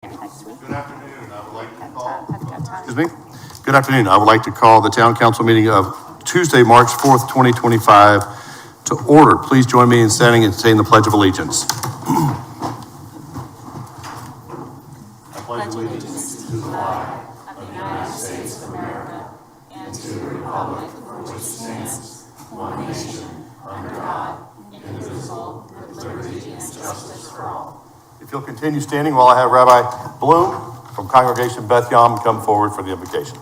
Good afternoon. I would like to call. Excuse me. Good afternoon. I would like to call the town council meeting of Tuesday, March 4th, 2025 to order. Please join me in standing and saying the Pledge of Allegiance. I pledge allegiance to the flag of the United States of America and to the republic for which it stands, one nation, under God, indivisible, with liberty and justice for all. If you'll continue standing while I have Rabbi Bloom from Congregation Beth Yam come forward for the invocation.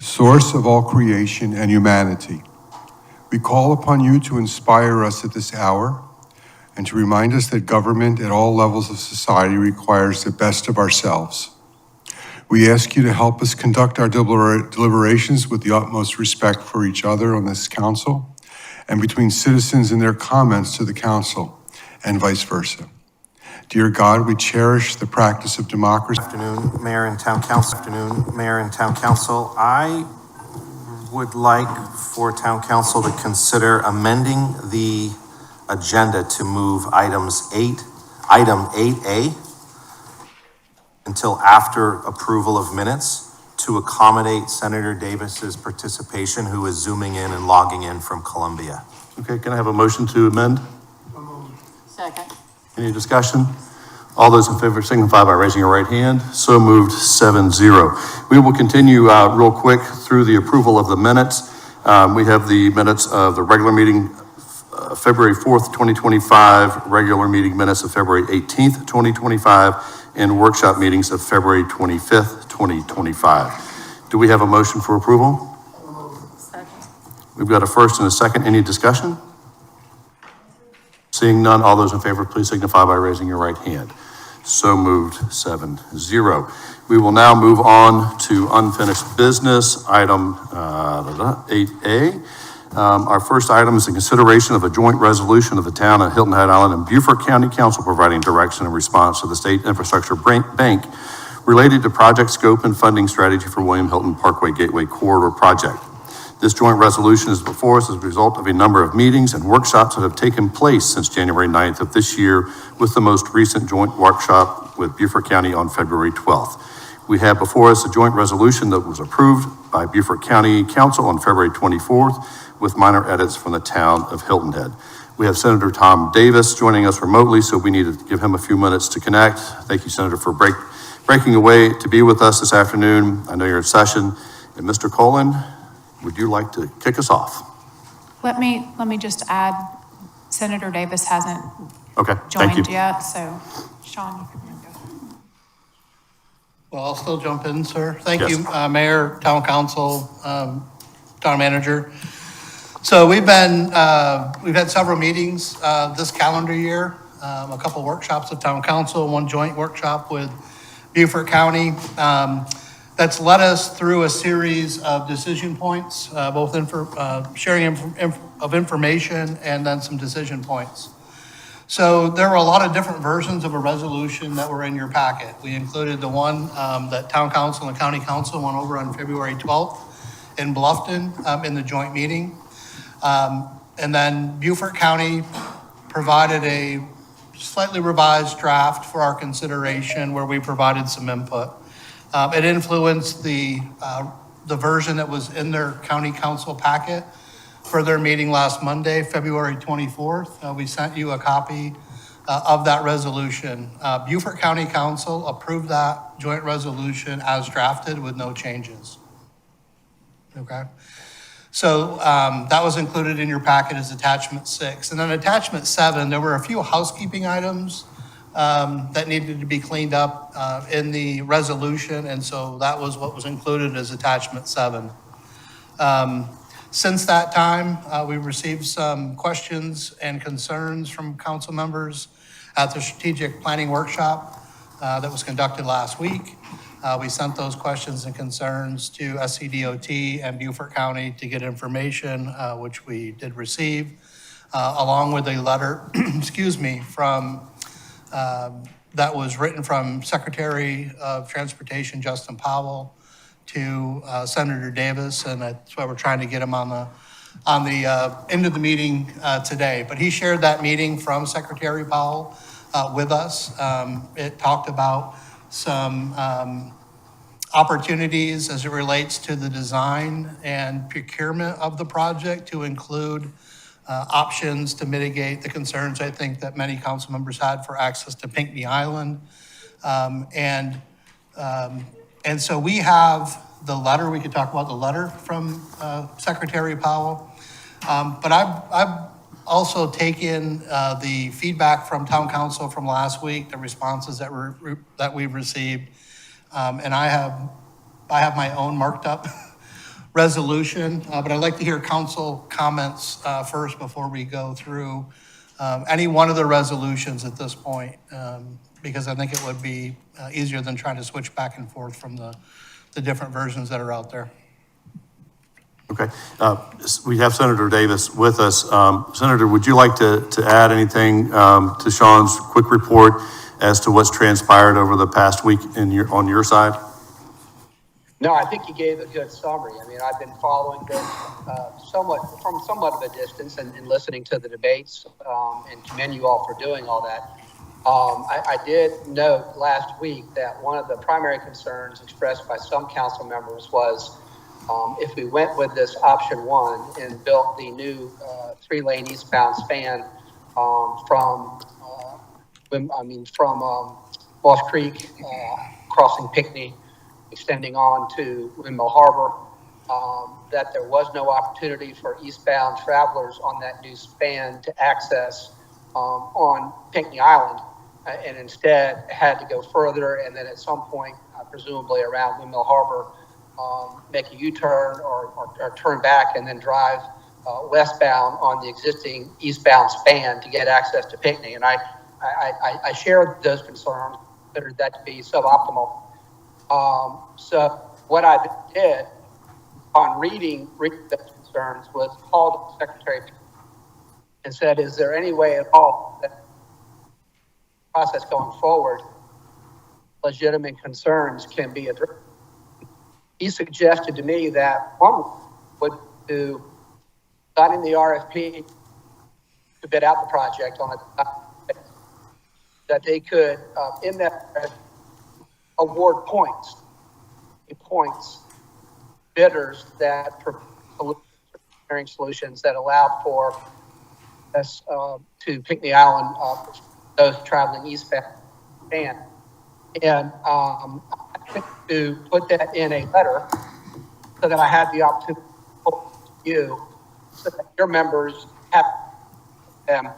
Source of all creation and humanity, we call upon you to inspire us at this hour and to remind us that government at all levels of society requires the best of ourselves. We ask you to help us conduct our deliberations with the utmost respect for each other on this council and between citizens and their comments to the council, and vice versa. Dear God, we cherish the practice of democracy. Good afternoon, Mayor and Town Council. I would like for Town Council to consider amending the agenda to move item 8A until after approval of minutes to accommodate Senator Davis's participation, who is zooming in and logging in from Columbia. Okay, can I have a motion to amend? Second. Any discussion? All those in favor signify by raising your right hand. So moved, 7-0. We will continue real quick through the approval of the minutes. We have the minutes of the regular meeting, February 4th, 2025, regular meeting minutes of February 18th, 2025, and workshop meetings of February 25th, 2025. Do we have a motion for approval? Second. We've got a first and a second. Any discussion? Seeing none, all those in favor, please signify by raising your right hand. So moved, 7-0. We will now move on to unfinished business, item 8A. Our first item is the consideration of a joint resolution of the town of Hilton Head Island and Beaufort County Council providing direction and response to the State Infrastructure Bank related to project scope and funding strategy for William Hilton Parkway Gateway Corridor Project. This joint resolution is before us as a result of a number of meetings and workshops that have taken place since January 9th of this year, with the most recent joint workshop with Beaufort County on February 12th. We have before us a joint resolution that was approved by Beaufort County Council on February 24th with minor edits from the town of Hilton Head. We have Senator Tom Davis joining us remotely, so we need to give him a few minutes to connect. Thank you, Senator, for breaking away to be with us this afternoon. I know you're in session. And Mr. Colin, would you like to kick us off? Let me just add, Senator Davis hasn't joined yet, so Sean, you can go. Well, I'll still jump in, sir. Thank Yes. you, Mayor, Town Council, Town Manager. So we've had several meetings this calendar year, a couple workshops of Town Council, one joint workshop with Beaufort County. That's led us through a series of decision points, both sharing of information and then some decision points. So there were a lot of different versions of a resolution that were in your packet. We included the one that Town Council and County Council went over on February 12th in Bluffton in the joint meeting. And then Beaufort County provided a slightly revised draft for our consideration where we provided some input. It influenced the version that was in their county council packet for their meeting last Monday, February 24th. We sent you a copy of that resolution. Beaufort County Council approved that joint resolution as drafted with no changes. Okay. So that was included in your packet as attachment 6. And then attachment 7, there were a few housekeeping items that needed to be cleaned up in the resolution, and so that was what was included as attachment 7. Since that time, we received some questions and concerns from council members at the strategic planning workshop that was conducted last week. We sent those questions and concerns to SCDOT and Beaufort County to get information, which we did receive, along with a letter, from that was written from Secretary of Transportation Justin Powell to Senator Davis, and that's why we're trying to get him on on the end of the meeting today, but he shared that meeting from Secretary Powell with us. It talked about some opportunities as it relates to the design and procurement of the project to include options to mitigate the concerns I think that many council members had for access to Pinckney Island. And so we have the letter, we could talk about the letter from Secretary Powell. But I've also taken the feedback from town council from last week, the responses that we've received. And I have my own marked up resolution, but I'd like to hear council comments first before we go through any one of the resolutions at this point, because I think it would be easier than trying to switch back and forth from the different versions that are out there. Okay, we have Senator Davis with us. Senator, would you like to add anything to Sean's quick report as to what's transpired over the past week on your side? No, I think you gave a good summary. I mean, I've been following this somewhat of a distance and listening to the debates, and commend you all for doing all that. I did note last week that one of the primary concerns expressed by some council members was if we went with this option one and built the new 3-lane eastbound span from Walsh Creek, crossing Pinckney, extending on to Windmill Harbor, that there was no opportunity for eastbound travelers on that new span to access on Pinckney Island, and instead had to go further and then at some point, presumably around Windmill Harbor, make a U-turn or turn back and then drive westbound on the existing eastbound span to get access to Pinckney. And I shared those concerns, considered that to be suboptimal. So what I did on reading those concerns was called the Secretary and said, is there any way at all that process going forward, legitimate concerns can be addressed? He suggested to me that one would do signing the RFP to bid out the project on that they could in that award points bidders that preparing solutions that allowed for us to Pinckney Island, those traveling eastbound. And I think to put that in a letter so that I had the opportunity to you, so that your members have them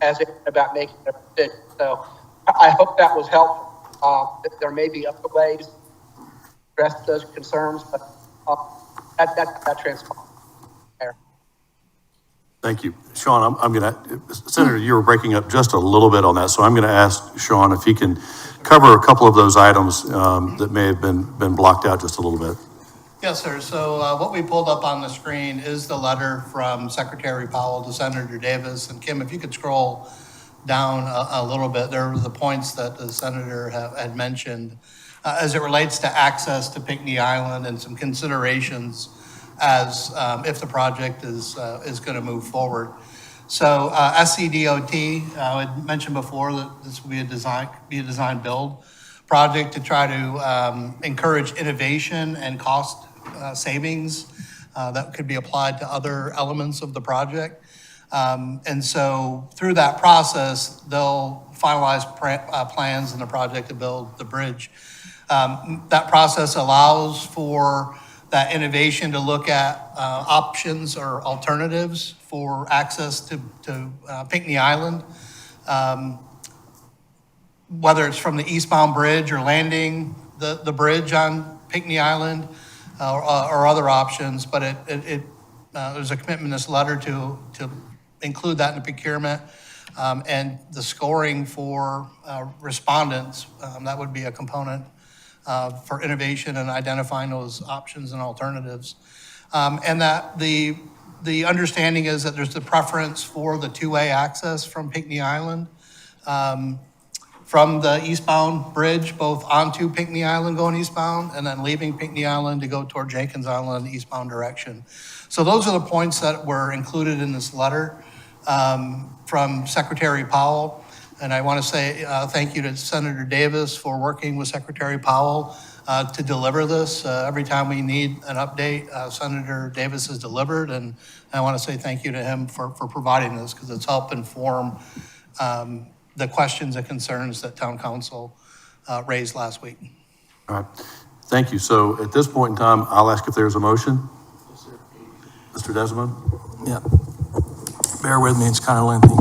as it about making a decision. So I hope that was helpful. There may be other ways to address those concerns, but that transpired there. Thank you. Sean, Senator, you were breaking up just a little bit on that, so I'm going to ask Sean if he can cover a couple of those items that may have been blocked out just a little bit. Yes, sir. So what we pulled up on the screen is the letter from Secretary Powell to Senator Davis. And Kim, if you could scroll down a little bit, there were the points that the senator had mentioned as it relates to access to Pinckney Island and some considerations as if the project is going to move forward. So SCDOT, I had mentioned before that this will be a design build project to try to encourage innovation and cost savings that could be applied to other elements of the project. And so through that process, they'll finalize plans in the project to build the bridge. That process allows for that innovation to look at options or alternatives for access to Pinckney Island, whether it's from the eastbound bridge or landing the bridge on Pinckney Island or other options. But there's a commitment in this letter to include that in the procurement and the scoring for respondents. That would be a component for innovation and identifying those options and alternatives. And that the understanding is that there's the preference for the two-way access from Pinckney Island from the eastbound bridge, both onto Pinckney Island going eastbound, and then leaving Pinckney Island to go toward Jenkins Island eastbound direction. So those are the points that were included in this letter from Secretary Powell. And I want to say thank you to Senator Davis for working with Secretary Powell to deliver this. Every time we need an update, Senator Davis has delivered, and I want to say thank you to him for providing this, because it's helped inform the questions and concerns that Town Council raised last week. All right, thank you. So at this point in time, I'll ask if there's a motion. Mr. Desmond? Yeah. Bear with me, it's kind of lengthy.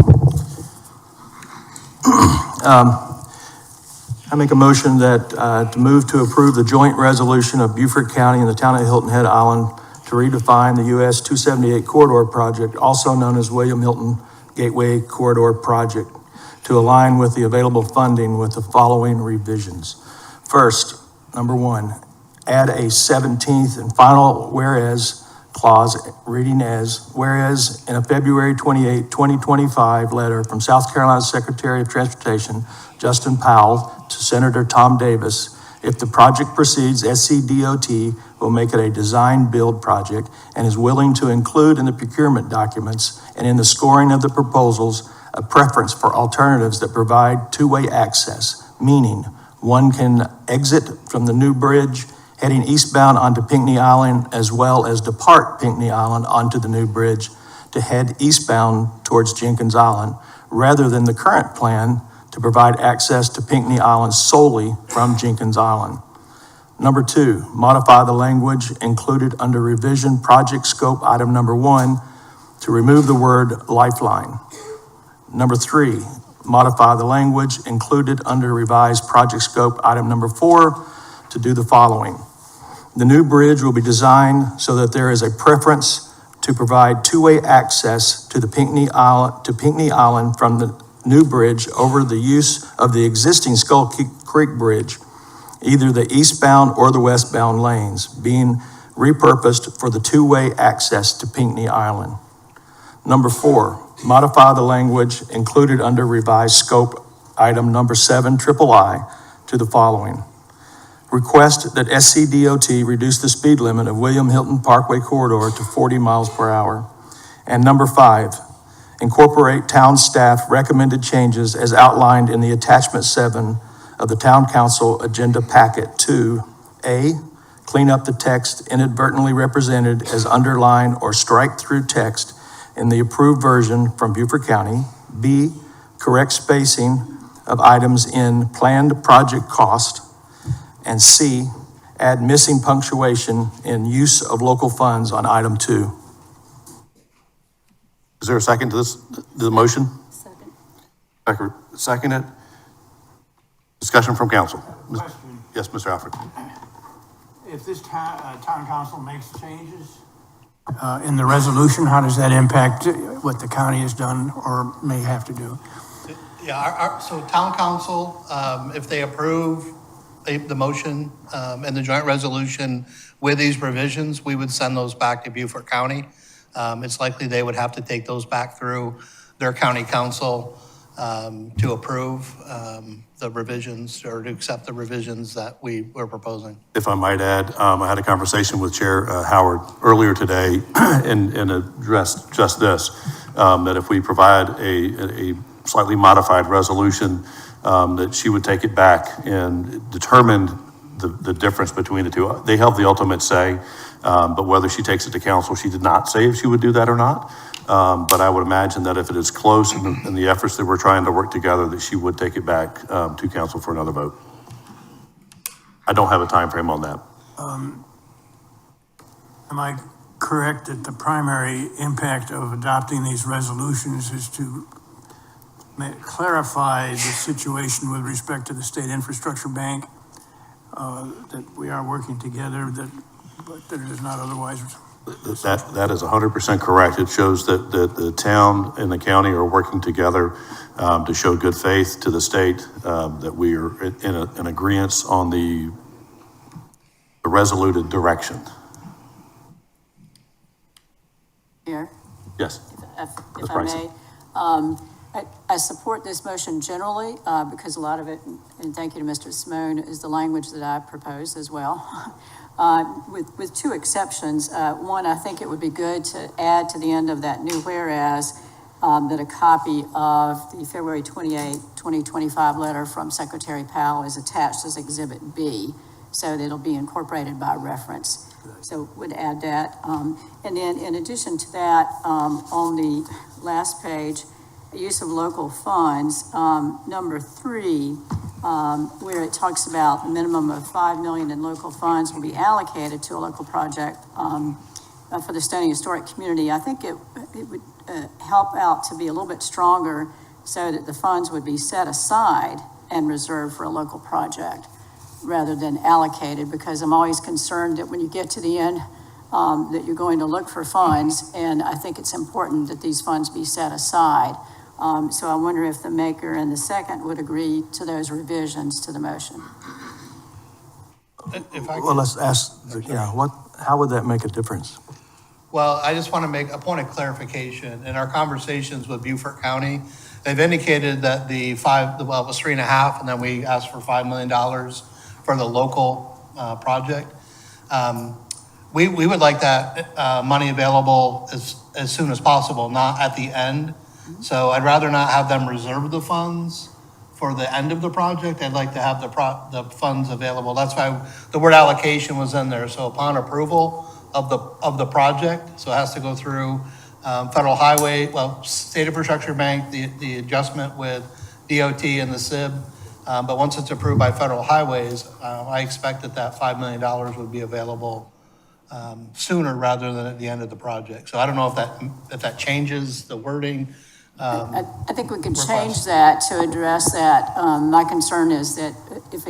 I make a motion that, to move to approve the joint resolution of Beaufort County and the town of Hilton Head Island to redefine the US 278 corridor project, also known as William Hilton Gateway Corridor Project, to align with the available funding with the following revisions. First, number one, add a 17th and final whereas clause reading as, whereas in a February 28, 2025 letter from South Carolina Secretary of Transportation, Justin Powell, to Senator Tom Davis, if the project proceeds, SCDOT will make it a design build project and is willing to include in the procurement documents and in the scoring of the proposals a preference for alternatives that provide two-way access, meaning one can exit from the new bridge heading eastbound onto Pinckney Island, as well as depart Pinckney Island onto the new bridge to head eastbound towards Jenkins Island, rather than the current plan to provide access to Pinckney Island solely from Jenkins Island. Number two, modify the language included under revision project scope item number 1 to remove the word lifeline. Number three, modify the language included under revised project scope item number 4 to do the following. The new bridge will be designed so that there is a preference to provide two-way access to the Pinckney Island from the new bridge over the use of the existing Skull Creek Bridge, either the eastbound or the westbound lanes, being repurposed for the two-way access to Pinckney Island. Number 4, modify the language included under revised scope item number 7 III to the following. Request that SCDOT reduce the speed limit of William Hilton Parkway Corridor to 40 miles per hour. And number 5, incorporate town staff recommended changes as outlined in the attachment 7 of the Town Council Agenda Packet to A, clean up the text inadvertently represented as underline or strike through text in the approved version from Beaufort County. B, correct spacing of items in planned project cost. And C, add missing punctuation in use of local funds on item 2. Is there a second to the motion? Second. Second it. Discussion from council. Question. Yes, Mr. Alfred. If this town council makes changes in the resolution, how does that impact what the county has done or may have to do? Yeah, so Town Council, if they approve the motion and the joint resolution with these revisions, we would send those back to Beaufort County. It's likely they would have to take those back through their county council to approve the revisions or to accept the revisions that we were proposing. If I might add, I had a conversation with Chair Howard earlier today and addressed just this, that if we provide a slightly modified resolution, that she would take it back and determine the difference between the two. They held the ultimate say, but whether she takes it to council, she did not say if she would do that or not. But I would imagine that if it is close in the efforts that we're trying to work together, that she would take it back to council for another vote. I don't have a time frame on that. Am I correct that the primary impact of adopting these resolutions is to clarify the situation with respect to the State Infrastructure Bank, that we are working together, but that it is not otherwise? That is 100% correct. It shows that the town and the county are working together to show good faith to the state, that we are in agreement on the resoluted direction. Here, Yes. if Ms. I Bryson. may. I I support this motion generally, because a lot of it, and thank you to Mr. Simone, is the language that I proposed as well. With two exceptions. One, I think it would be good to add to the end of that new whereas, that a copy of the February 28, 2025 letter from Secretary Powell is attached as Exhibit B, so that it'll be incorporated by reference. So would add that. And then in addition to that, on the last page, use of local funds, number 3, where it talks about the minimum of $5 million in local funds will be allocated to a local project for the Stony Historic Community. I think it would help out to be a little bit stronger so that the funds would be set aside and reserved for a local project rather than allocated, because I'm always concerned that when you get to the end, that you're going to look for funds, and I think it's important that these funds be set aside. So I wonder if the maker and the second would agree to those revisions to the motion. If I Well, could, let's ask, how would that make a difference? well, I just want to make a point of clarification. In our conversations with Beaufort County, they've indicated that it was 3.5, and then we asked for $5 million for the local project. We would like that money available as soon as possible, not at the end. So I'd rather not have them reserve the funds for the end of the project. I'd like to have the funds available. That's why the word allocation was in there. So upon approval of the project, so it has to go through Federal Highway, State Infrastructure Bank, the adjustment with DOT and the SIB. But once it's approved by Federal Highways, I expect that $5 million would be available sooner rather than at the end of the project. So I don't know if that changes the wording. I think we could change that to address that. My concern is that if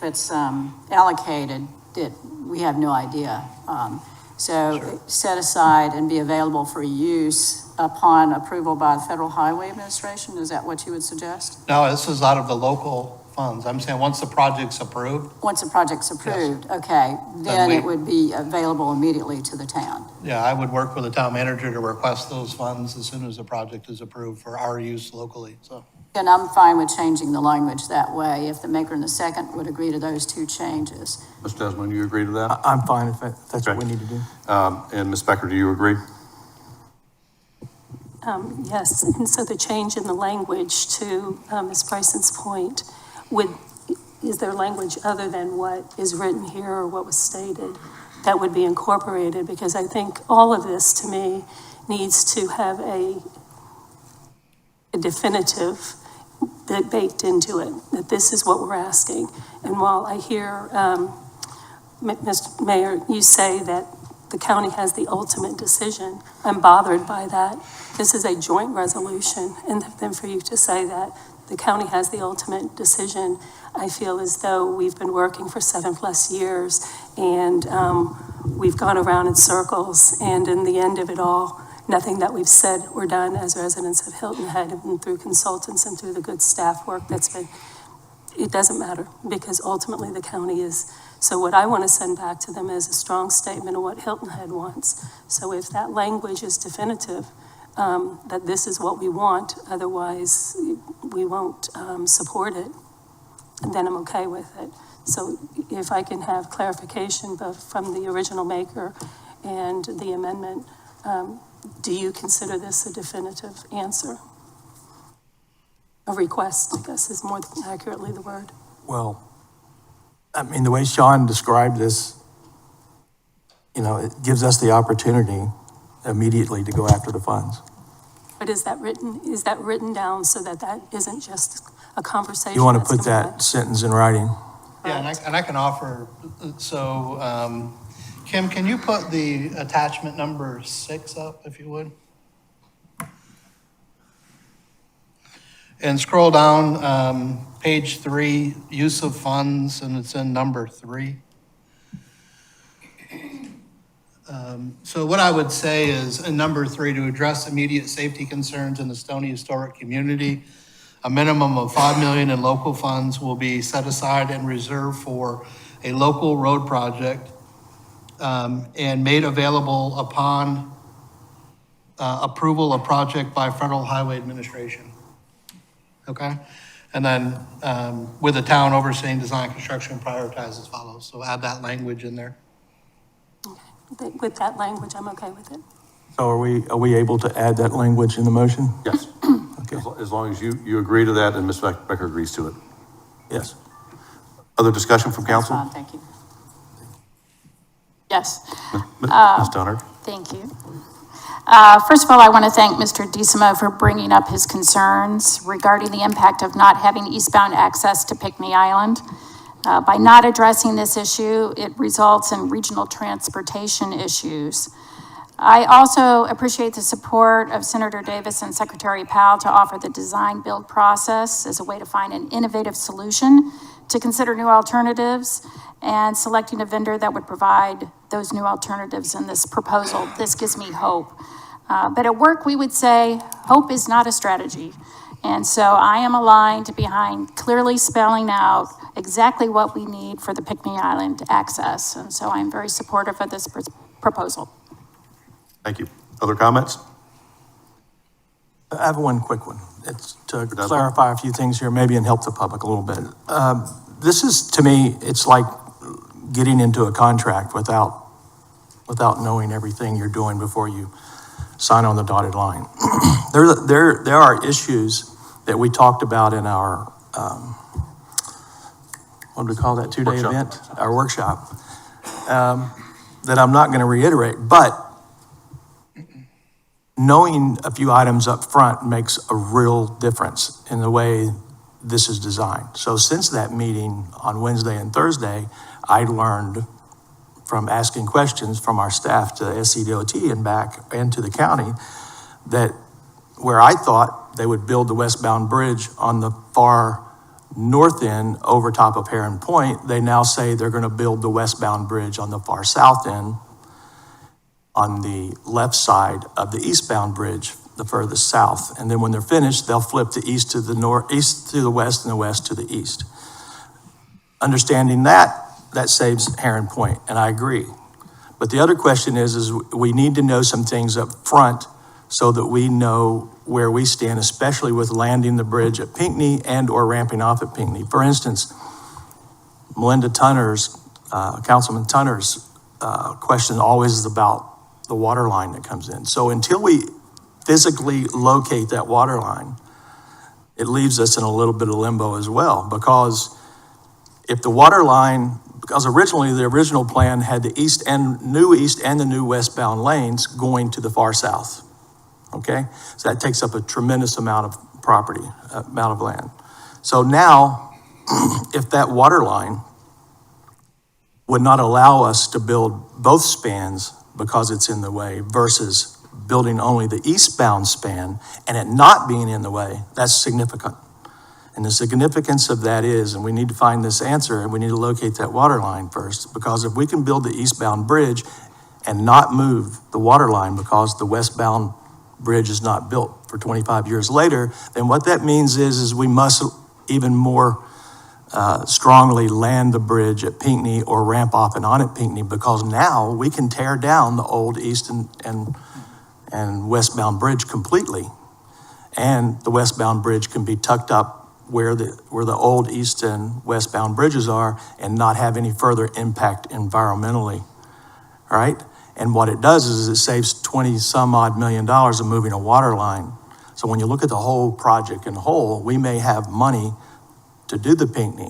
it's allocated, that we have no idea. So set aside and be available for use upon approval by the Federal Highway Administration. Is that what you would suggest? No, this is out of the local funds. I'm saying once the project's approved. Once the project's approved, okay, then it would be available immediately to the town. Yeah, I would work with the town manager to request those funds as soon as the project is approved for our use locally, so. And I'm fine with changing the language that way, if the maker and the second would agree to those two changes. Mr. Desmond, you agree to that? I'm fine if that's what we need to do. And Ms. Becker, do you agree? Yes, and so the change in the language to Ms. Bryson's point, is there language other than what is written here or what was stated that would be incorporated? Because I think all of this, to me, needs to have a definitive that baked into it, that this is what we're asking. And while I hear, Mr. Mayor, you say that the county has the ultimate decision, I'm bothered by that. This is a joint resolution, and then for you to say that the county has the ultimate decision, I feel as though we've been working for 7+ years, and we've gone around in circles, and in the end of it all, nothing that we've said or done as residents of Hilton Head, and through consultants and through the good staff work that's been, it doesn't matter, because ultimately the county is. So what I want to send back to them is a strong statement of what Hilton Head wants. So if that language is definitive, that this is what we want, otherwise we won't support it, then I'm okay with it. So if I can have clarification both from the original maker and the amendment, do you consider this a definitive answer? A request, I guess, is more accurately the word. Well, I mean, the way Sean described this, it gives us the opportunity immediately to go after the funds. But is that written down so that isn't just a conversation? You want to put that sentence in writing? Yeah, and I can offer, so, Kim, can you put the attachment number 6 up, if you would? And scroll down, page 3, use of funds, and it's in number 3. So what I would say is, in number 3, to address immediate safety concerns in the Stony Historic Community, a minimum of $5 million in local funds will be set aside and reserved for a local road project, and made available upon approval of project by Federal Highway Administration. okay? And then, with the town overseeing design, construction, prioritize as follows. So add that language in there. With that language, I'm okay with it. So are we able to add that language in the motion? Yes. Okay. As long as you agree to that and Ms. Becker agrees to it. Yes. Other discussion from That's council? fine, thank you. Yes, Ms. Donner? thank you. First of all, I want to thank Mr. DeSimo for bringing up his concerns regarding the impact of not having eastbound access to Pinckney Island. By not addressing this issue, it results in regional transportation issues. I also appreciate the support of Senator Davis and Secretary Powell to offer the design-build process as a way to find an innovative solution, to consider new alternatives, and selecting a vendor that would provide those new alternatives in this proposal. This gives me hope. But at work, we would say, hope is not a strategy. And so I am aligned behind clearly spelling out exactly what we need for the Pinckney Island access. And so I'm very supportive of this proposal. Thank you. Other comments? I have one quick one. It's to clarify a few things here, maybe, and help the public a little bit. This is, to me, it's like getting into a contract without knowing everything you're doing before you sign on the dotted line. There are issues that we talked about in our, what do we call that, two-day Workshop. event? Our workshop, that I'm not going to reiterate, but knowing a few items up front makes a real difference in the way this is designed. So since that meeting on Wednesday and Thursday, I learned from asking questions from our staff to SCDOT and back and to the county that where I thought they would build the westbound bridge on the far north end over top of Heron Point, they now say they're going to build the westbound bridge on the far south end on the left side of the eastbound bridge, the furthest south. And then when they're finished, they'll flip the east to the north, east to the west, and the west to the east. Understanding that saves Heron Point, and I agree. But the other question is we need to know some things up front so that we know where we stand, especially with landing the bridge at Pinckney and or ramping off at Pinckney. For instance, Councilman Tunner's question always is about the water line that comes in. So until we physically locate that water line, it leaves us in a little bit of limbo as well, because if the water line, because originally the original plan had the east and the new westbound lanes going to the far south, okay? So that takes up a tremendous amount of property, amount of land. So now, if that water line would not allow us to build both spans because it's in the way versus building only the eastbound span and it not being in the way, that's significant. And the significance of that is, and we need to find this answer, and we need to locate that water line first, because if we can build the eastbound bridge and not move the water line because the westbound bridge is not built for 25 years later, then what that means is we must even more strongly land the bridge at Pinckney or ramp off and on at Pinckney, because now we can tear down the old east and westbound bridge completely. And the westbound bridge can be tucked up where the old east and westbound bridges are and not have any further impact environmentally, all right? And what it does is it saves 20 some odd $1 million of moving a water line. So when you look at the whole project in whole, we may have money to do the Pinckney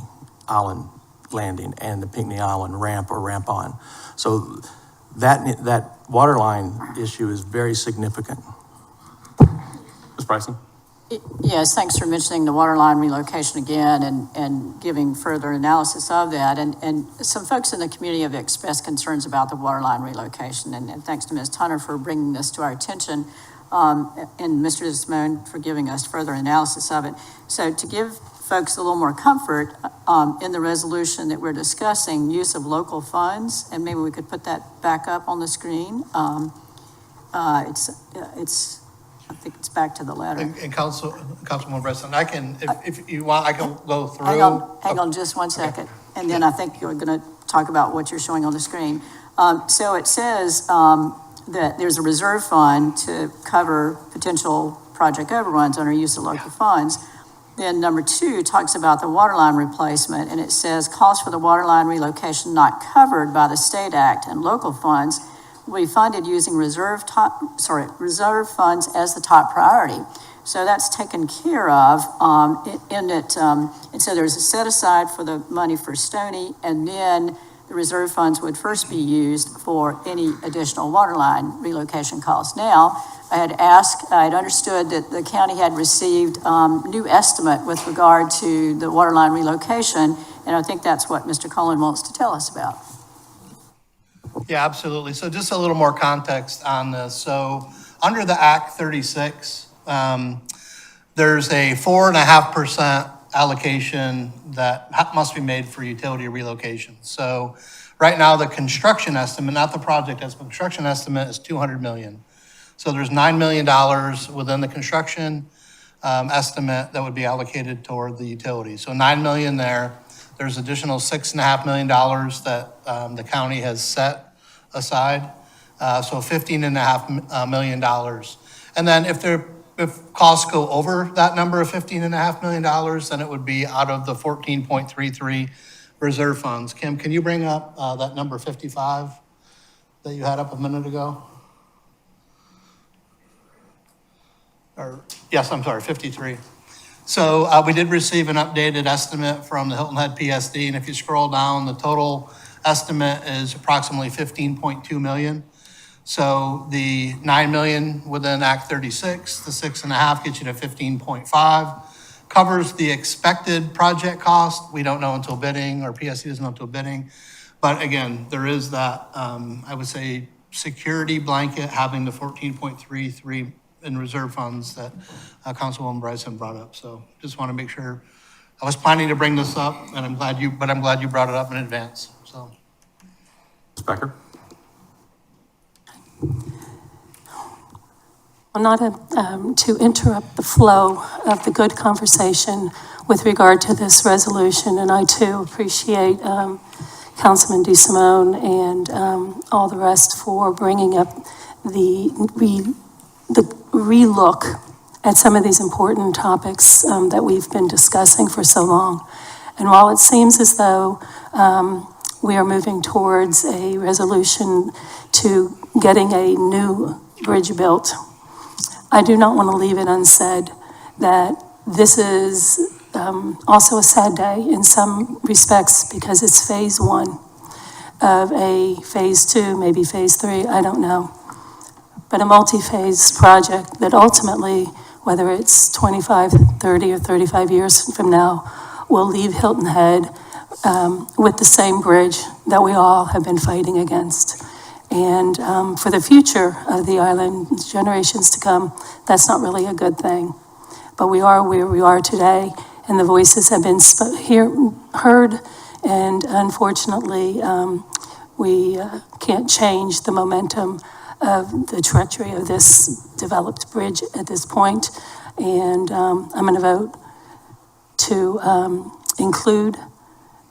Island landing and the Pinckney Island ramp or ramp on. So that water line issue is very significant. Ms. Bryson? Yes, thanks for mentioning the water line relocation again and giving further analysis of that. And some folks in the community have expressed concerns about the water line relocation. And thanks to Ms. Tunner for bringing this to our attention, and Mr. Simone for giving us further analysis of it. So to give folks a little more comfort, in the resolution that we're discussing, use of local funds, and maybe we could put that back up on the screen. I think it's back to the letter. And Councilwoman Bresson, I can, if you want, I can go through. Hang on just one second. And then I think you're going to talk about what you're showing on the screen. So it says that there's a reserve fund to cover potential project overruns under use of local funds. Then number 2 talks about the water line replacement, and it says costs for the water line relocation not covered by the state act and local funds will be funded using reserve funds as the top priority. So that's taken care of and so there's a set aside for the money for Stony, and then the reserve funds would first be used for any additional water line relocation costs. Now, I had understood that the county had received new estimate with regard to the water line relocation, and I think that's what Mr. Cullen wants to tell us about. Yeah, absolutely. So just a little more context on this. So under the Act 36, there's a 4.5% allocation that must be made for utility relocation. So right now, the construction estimate, not the project estimate, construction estimate is $200 million. So there's $9 million within the construction estimate that would be allocated toward the utility. So $9 million there. There's additional $6.5 million that the county has set aside. So $15.5 million. And then if costs go over that number of $15.5 million, then it would be out of the 14.33 reserve funds. Kim, can you bring up that number 55 that you had up a minute ago? Yes, I'm sorry, 53. So we did receive an updated estimate from the Hilton Head PSD, and if you scroll down, the total estimate is approximately $15.2 million. So the $9 million within Act 36, the 6.5 gets you to 15.5, covers the expected project cost. We don't know until bidding, or PSD doesn't know until bidding. But again, there is that, I would say, security blanket having the 14.33 in reserve funds that Councilwoman Bryson brought up. So just want to make sure, I was planning to bring this up, and I'm glad you brought it up in advance, so. Ms. Becker? Well, not to interrupt the flow of the good conversation with regard to this resolution, and I too appreciate Councilman DeSimone and all the rest for bringing up the relook at some of these important topics that we've been discussing for so long. And while it seems as though we are moving towards a resolution to getting a new bridge built, I do not want to leave it unsaid that this is also a sad day in some respects because it's phase 1 of a phase 2, maybe phase 3, I don't know. But a multi-phase project that ultimately, whether it's 25, 30, or 35 years from now, will leave Hilton Head with the same bridge that we all have been fighting against. And for the future of the island, generations to come, that's not really a good thing. But we are where we are today, and the voices have been heard, and unfortunately, we can't change the momentum of the treachery of this developed bridge at this point. And I'm going to vote to include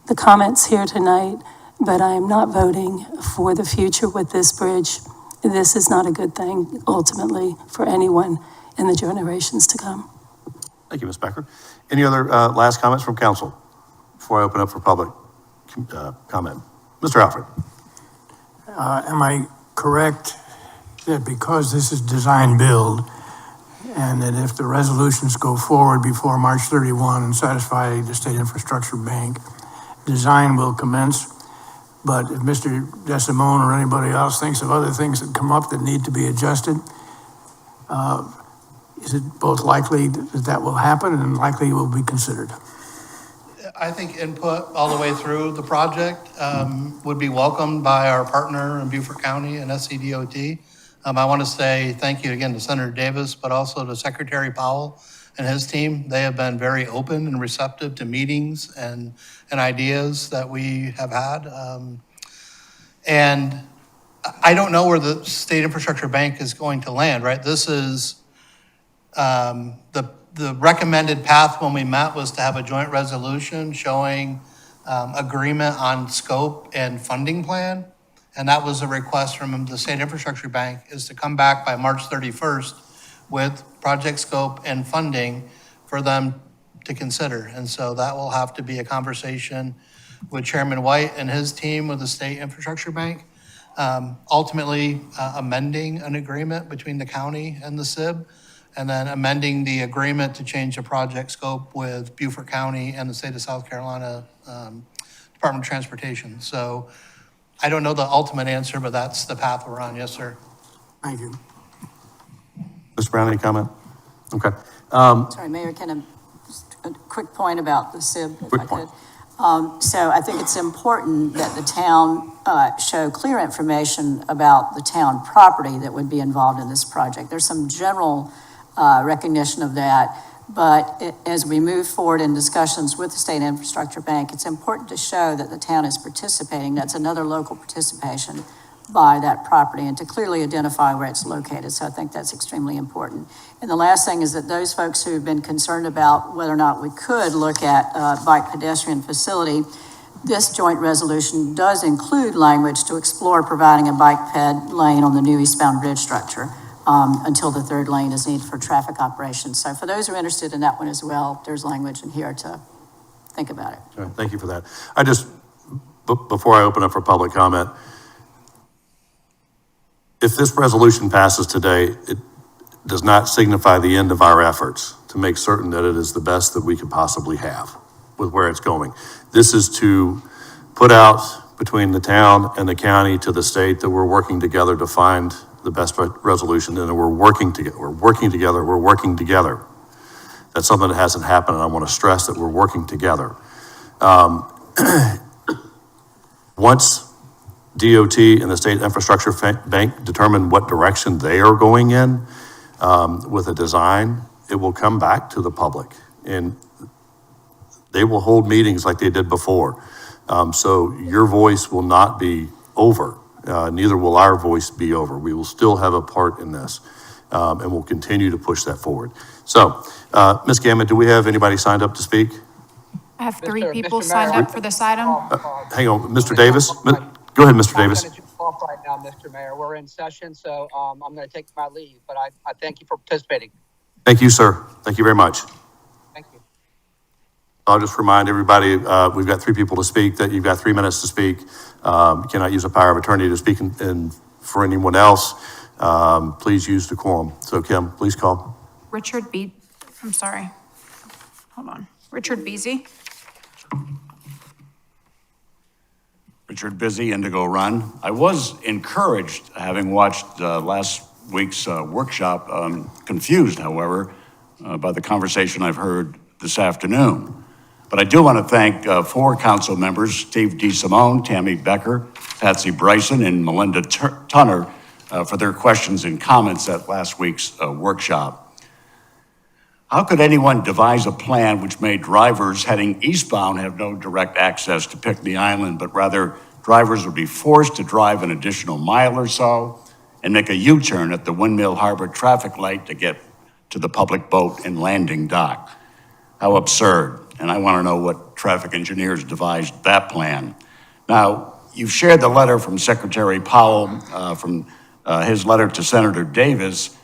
the comments here tonight, but I am not voting for the future with this bridge. This is not a good thing, ultimately, for anyone in the generations to come. Thank you, Ms. Becker. Any other last comments from council before I open up for public comment? Mr. Alfred. Am I correct that because this is design build, and that if the resolutions go forward before March 31 and satisfy the State Infrastructure Bank, design will commence? But if Mr. DeSimone or anybody else thinks of other things that come up that need to be adjusted, is it both likely that that will happen and likely it will be considered? I think input all the way through the project would be welcomed by our partner in Beaufort County and SCDOT. I want to say thank you again to Senator Davis, but also to Secretary Powell and his team. They have been very open and receptive to meetings and ideas that we have had. And I don't know where the State Infrastructure Bank is going to land, right? This is the recommended path when we met was to have a joint resolution showing agreement on scope and funding plan. And that was a request from the State Infrastructure Bank, is to come back by March 31st with project scope and funding for them to consider. And so that will have to be a conversation with Chairman White and his team with the State Infrastructure Bank. Ultimately, amending an agreement between the county and the SIB, and then amending the agreement to change the project scope with Beaufort County and the state of South Carolina Department of Transportation. So I don't know the ultimate answer, but that's the path we're on. Yes, sir. Thank you. Mr. Brown, any comment? Okay. Sorry, Mayor, just a quick point about the SIB, if Quick I point. could. So I think it's important that the town show clear information about the town property that would be involved in this project. There's some general recognition of that, but as we move forward in discussions with the State Infrastructure Bank, it's important to show that the town is participating. That's another local participation by that property, and to clearly identify where it's located. So I think that's extremely important. And the last thing is that those folks who've been concerned about whether or not we could look at a bike pedestrian facility, this joint resolution does include language to explore providing a bike ped lane on the new eastbound bridge structure until the third lane is needed for traffic operations. So for those who are interested in that one as well, there's language in here to think about it. All right, thank you for that. I just, before I open up for public comment, if this resolution passes today, it does not signify the end of our efforts to make certain that it is the best that we could possibly have with where it's going. This is to put out between the town and the county to the state that we're working together to find the best resolution, and that we're working together. That's something that hasn't happened, and I want to stress that we're working together. Once DOT and the State Infrastructure Bank determine what direction they are going in with a design, it will come back to the public, and they will hold meetings like they did before. So your voice will not be over. Neither will our voice be over. We will still have a part in this, and we'll continue to push that forward. So, Ms. Gammon, do we have anybody signed up to speak? I have three Mr. people Mayor, signed up for this item. Hang on, Mr. Davis? Go ahead, Mr. Davis. I'm going to jump off right now, Mr. Mayor. We're in session, so I'm going to take my leave, but I thank you for participating. Thank you, sir. Thank you very much. Thank you. I'll just remind everybody, we've got three people to speak, that you've got 3 minutes to speak. You cannot use a power of attorney to speak in for anyone else. Please use decorum. So Kim, please call. Richard Beasy. Richard Busy, Indigo Run. I was encouraged, having watched last week's workshop, confused, however, by the conversation I've heard this afternoon. But I do want to thank 4 council members, Steve DeSimone, Tammy Becker, Patsy Bryson, and Melinda Tunner, for their questions and comments at last week's workshop. How could anyone devise a plan which made drivers heading eastbound have no direct access to Pinckney Island, but rather drivers would be forced to drive an additional mile or so and make a U-turn at the Windmill Harbor traffic light to get to the public boat and landing dock? How absurd. And I want to know what traffic engineers devised that plan. Now, you've shared the letter from Secretary Powell, from his letter to Senator Davis,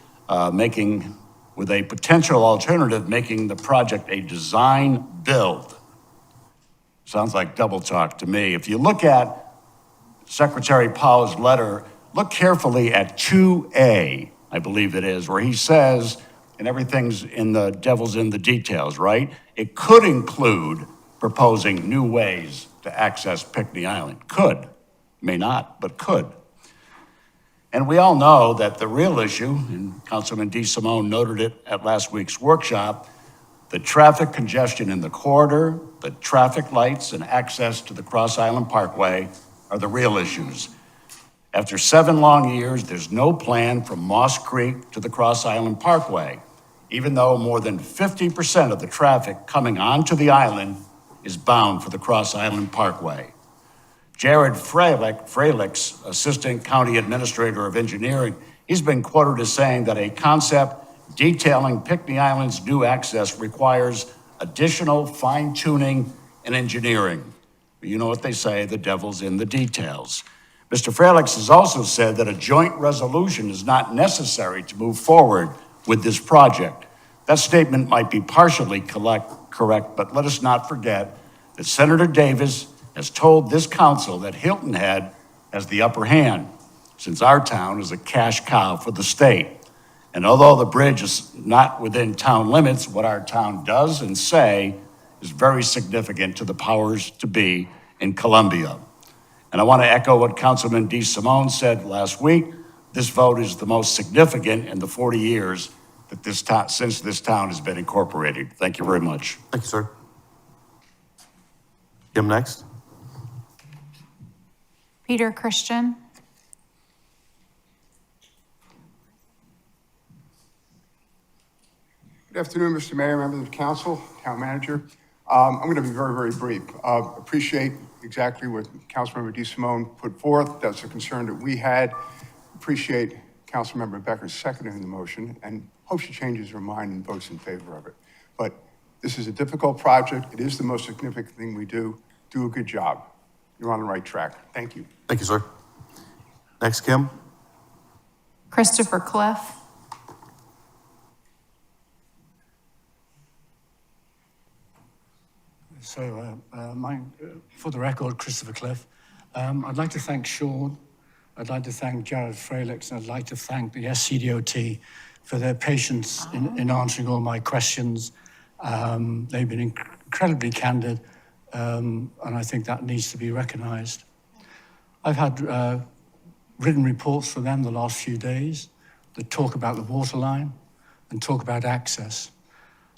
with a potential alternative, making the project a design build. Sounds like double talk to me. If you look at Secretary Powell's letter, look carefully at 2A, I believe it is, where he says, and everything's in the devil's in the details, right? It could include proposing new ways to access Pinckney Island. Could, may not, but could. And we all know that the real issue, and Councilman DeSimone noted it at last week's workshop, the traffic congestion in the corridor, the traffic lights, and access to the Cross Island Parkway are the real issues. After 7 long years, there's no plan from Moss Creek to the Cross Island Parkway, even though more than 50% of the traffic coming onto the island is bound for the Cross Island Parkway. Jared Freilich, Assistant County Administrator of Engineering, he's been quoted as saying that a concept detailing Pinckney Island's new access requires additional fine-tuning and engineering. But you know what they say, the devil's in the details. Mr. Freilich has also said that a joint resolution is not necessary to move forward with this project. That statement might be partially correct, but let us not forget that Senator Davis has told this council that Hilton Head has the upper hand, since our town is a cash cow for the state. And although the bridge is not within town limits, what our town does and say is very significant to the powers to be in Columbia. And I want to echo what Councilman DeSimone said last week. This vote is the most significant in the 40 years that since this town has been incorporated. Thank you very much. Thank you, sir. Kim next. Peter Christian. Good afternoon, Mr. Mayor, members of the council, town manager. I'm going to be very, very brief. Appreciate exactly what Councilmember DeSimone put forth. That's a concern that we had. Appreciate Councilmember Becker's seconding the motion and hope she changes her mind and votes in favor of it. But this is a difficult project. It is the most significant thing we do. Do a good job. You're on the right track. Thank you. Thank you, sir. Next, Kim. Christopher Cliff. So, for the record, Christopher Cliff. I'd like to thank Sean. I'd like to thank Jared Fralix, and I'd like to thank the SCDOT for their patience in answering all my questions. They've been incredibly candid, and I think that needs to be recognized. I've had written reports from them the last few days that talk about the water line and talk about access.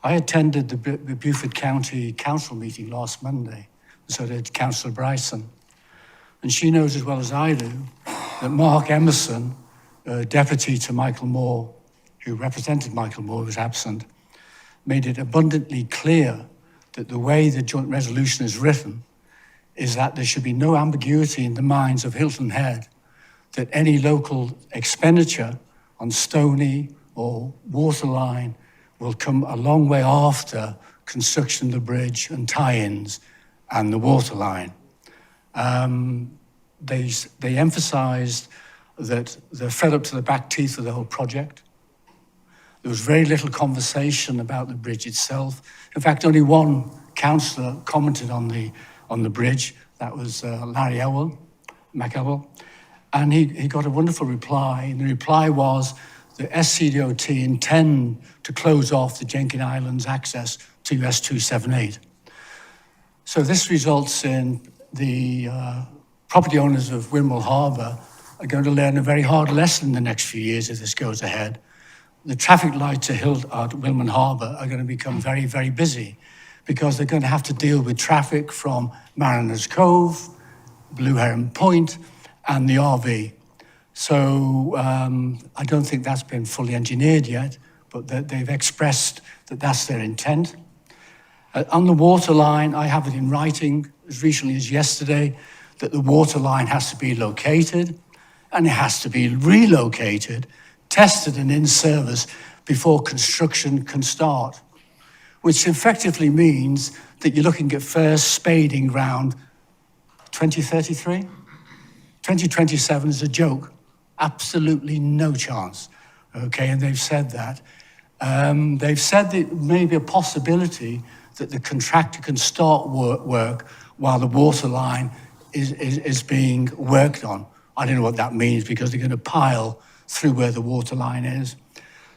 I attended the Beaufort County Council meeting last Monday, and so did Councillor Bryson. And she knows as well as I do that Mark Emerson, deputy to Michael Moore, who represented Michael Moore, who was absent, made it abundantly clear that the way the joint resolution is written is that there should be no ambiguity in the minds of Hilton Head that any local expenditure on Stony or Waterline will come a long way after construction of the bridge and tie-ins and the water line. They emphasized that they're fed up to the back teeth of the whole project. There was very little conversation about the bridge itself. In fact, only one councillor commented on the bridge. That was Larry McElwell. And he got a wonderful reply. And the reply was the SCDOT intend to close off the Jenkins Islands access to US 278. So this results in the property owners of Windmill Harbour are going to learn a very hard lesson in the next few years if this goes ahead. The traffic lights at Windmill Harbour are going to become very, very busy because they're going to have to deal with traffic from Mariners Cove, Blue Heron Point, and the RV. So I don't think that's been fully engineered yet, but they've expressed that that's their intent. On the water line, I have it in writing as recently as yesterday that the water line has to be located and it has to be relocated, tested and in service before construction can start, which effectively means that you're looking at first spading around 2033. 2027 is a joke. Absolutely no chance, okay? And they've said that. They've said that may be a possibility that the contractor can start work while the water line is being worked on. I don't know what that means because they're going to pile through where the water line is.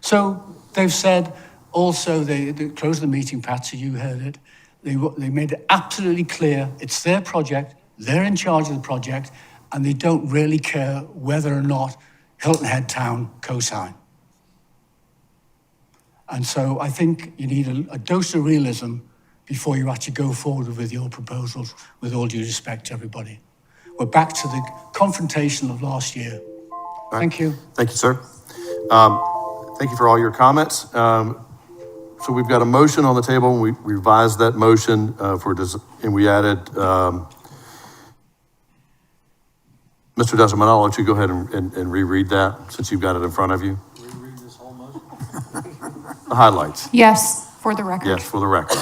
So they've said also, they closed the meeting, Patsy, you heard it. They made it absolutely clear it's their project, they're in charge of the project, and they don't really care whether or not Hilton Head Town co-sign. And so I think you need a dose of realism before you actually go forward with your proposals, with all due respect to everybody. We're back to the confrontation of last year. Right. Thank you. Thank you, sir. Thank you for all your comments. So we've got a motion on the table, and we revised that motion and we added, Mr. Desmond, I'll let you go ahead and reread that since you've got it in front of you. Reread this whole motion? The highlights. Yes, for the record. Yes, for the record.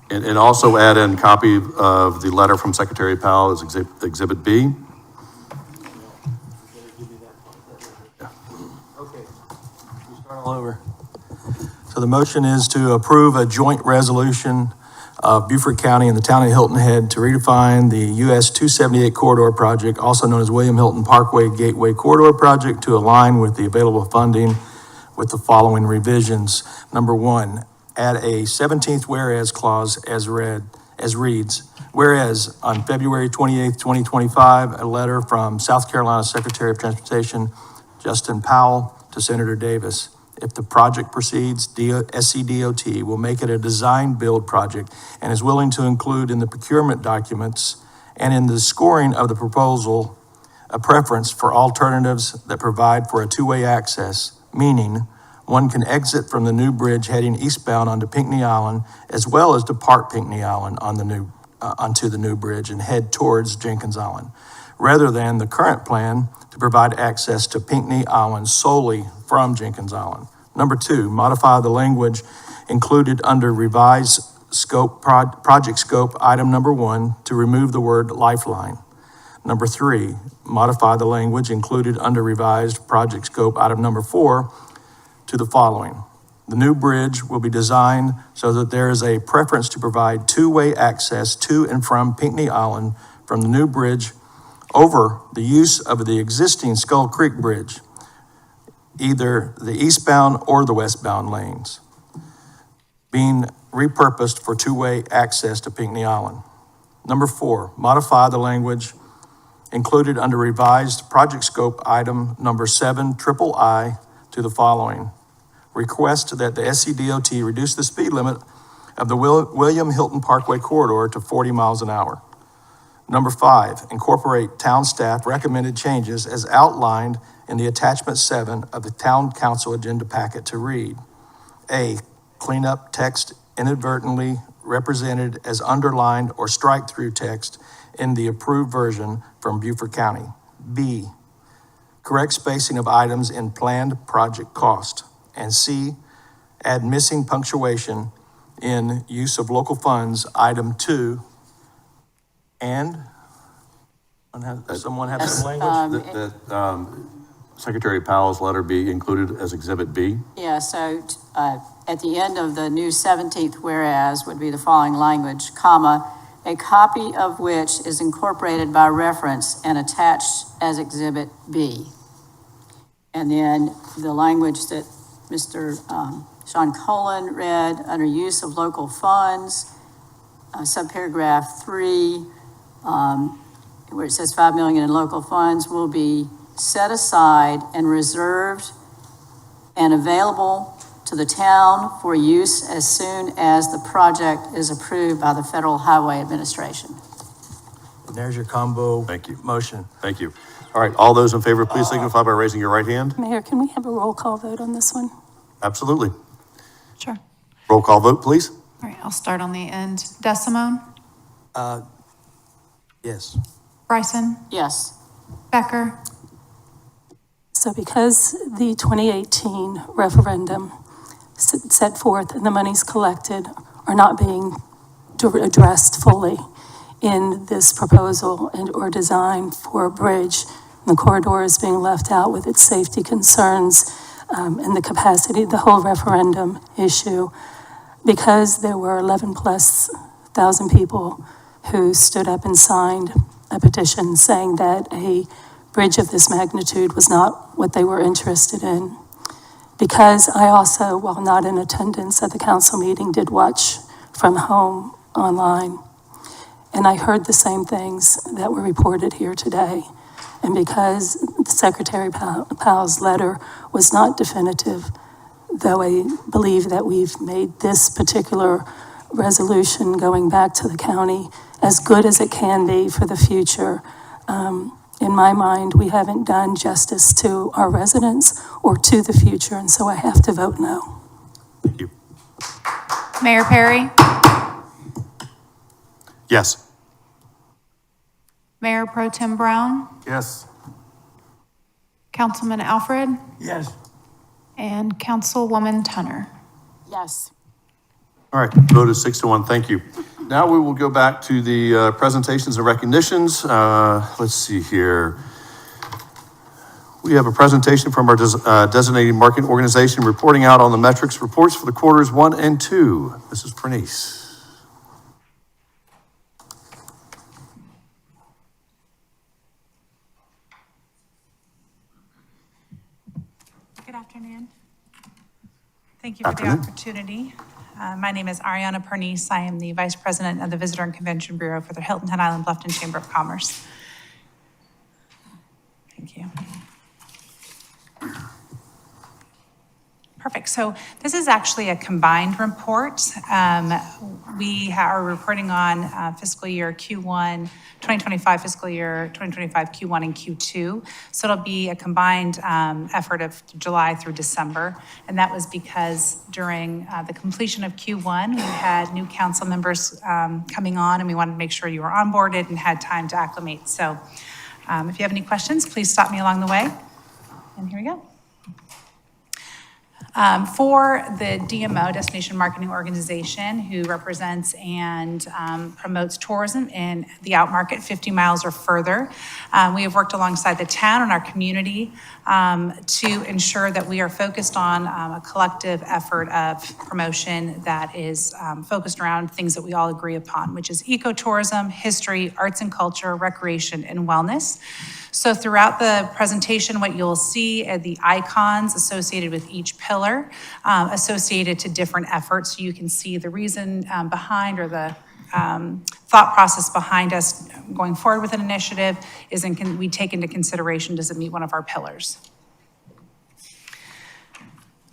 And also add in copy of the letter from Secretary Powell as Exhibit B. Okay, we start all over. So the motion is to approve a joint resolution of Beaufort County and the town of Hilton Head to redefine the US 278 corridor project, also known as William Hilton Parkway Gateway Corridor Project, to align with the available funding with the following revisions. Number one, add a 17th whereas clause as reads, whereas on February 28th, 2025, a letter from South Carolina Secretary of Transportation, Justin Powell, to Senator Davis. If the project proceeds, SCDOT will make it a design-build project and is willing to include in the procurement documents and in the scoring of the proposal a preference for alternatives that provide for a two-way access, meaning one can exit from the new bridge heading eastbound onto Pinckney Island, as well as depart Pinckney Island onto the new bridge and head towards Jenkins Island, rather than the current plan to provide access to Pinckney Island solely from Jenkins Island. Number two, modify the language included under revised scope, project scope, item number 1, to remove the word lifeline. Number 3, modify the language included under revised project scope, item number 4, to the following. The new bridge will be designed so that there is a preference to provide two-way access to and from Pinckney Island from the new bridge over the use of the existing Skull Creek Bridge, either the eastbound or the westbound lanes, being repurposed for two-way access to Pinckney Island. Number 4, modify the language included under revised project scope item number 7, triple I, to the following. Request that the SCDOT reduce the speed limit of the William Hilton Parkway corridor to 40 miles an hour. Number 5, incorporate town staff recommended changes as outlined in the attachment 7 of the town council agenda packet to read. A, clean up text inadvertently represented as underlined or strike through text in the approved version from Beaufort County. B, correct spacing of items in planned project cost. And C, add missing punctuation in use of local funds, item 2. And someone have some language? That Secretary Powell's letter be included as Exhibit B? Yeah, so at the end of the new 17th whereas would be the following language, comma, a copy of which is incorporated by reference and attached as Exhibit B. And then the language that Mr. Sean Colon read under use of local funds, subparagraph 3, where it says 5 million in local funds will be set aside and reserved and available to the town for use as soon as the project is approved by the Federal Highway Administration. And there's your combo. Thank you. Motion. Thank you. All right, all those in favor, please signify by raising your right hand. Mayor, can we have a roll call vote on this one? Absolutely. Sure. Roll call vote, please. All right, I'll start on the end. DeSimone, Yes. Bryson, Yes. Becker, So because the 2018 referendum set forth and the monies collected are not being addressed fully in this proposal and or design for a bridge, the corridor is being left out with its safety concerns and the capacity, the whole referendum issue, because there were 11,000+ people who stood up and signed a petition saying that a bridge of this magnitude was not what they were interested in. Because I also, while not in attendance at the council meeting, did watch from home online. And I heard the same things that were reported here today. And because Secretary Powell's letter was not definitive, though I believe that we've made this particular resolution going back to the county as good as it can be for the future, in my mind, we haven't done justice to our residents or to the future, and so I have to vote no. Thank you. Mayor Perry, Yes. Mayor Pro Tem Brown, Yes. Councilman Alfred, Yes. and Councilwoman Tunner. Yes. All right, vote is 6-1, thank you. Now we will go back to the presentations and recognitions. Let's see here. We have a presentation from our designated marketing organization reporting out on the metrics reports for the quarters 1 and 2. Mrs. Pernice. Good afternoon. Thank you for the opportunity. My name is Ariana Pernice. I am the Vice President of the Visitor and Convention Bureau for the Hilton Head Island Bluffton Chamber of Commerce. Thank you. Perfect. So this is actually a combined report. We are reporting on fiscal year Q1, 2025 fiscal year, 2025 Q1 and Q2. So it'll be a combined effort of July through December. And that was because during the completion of Q1, we had new council members coming on, and we wanted to make sure you were onboarded and had time to acclimate. So if you have any questions, please stop me along the way. And here we go. For the DMO, Destination Marketing Organization, who represents and promotes tourism in the outmarket 50 miles or further, we have worked alongside the town and our community to ensure that we are focused on a collective effort of promotion that is focused around things that we all agree upon, which is ecotourism, history, arts and culture, recreation, and wellness. So throughout the presentation, what you'll see are the icons associated with each pillar, associated to different efforts. So you can see the reason behind, or the thought process behind us going forward with an initiative is we take into consideration, does it meet one of our pillars?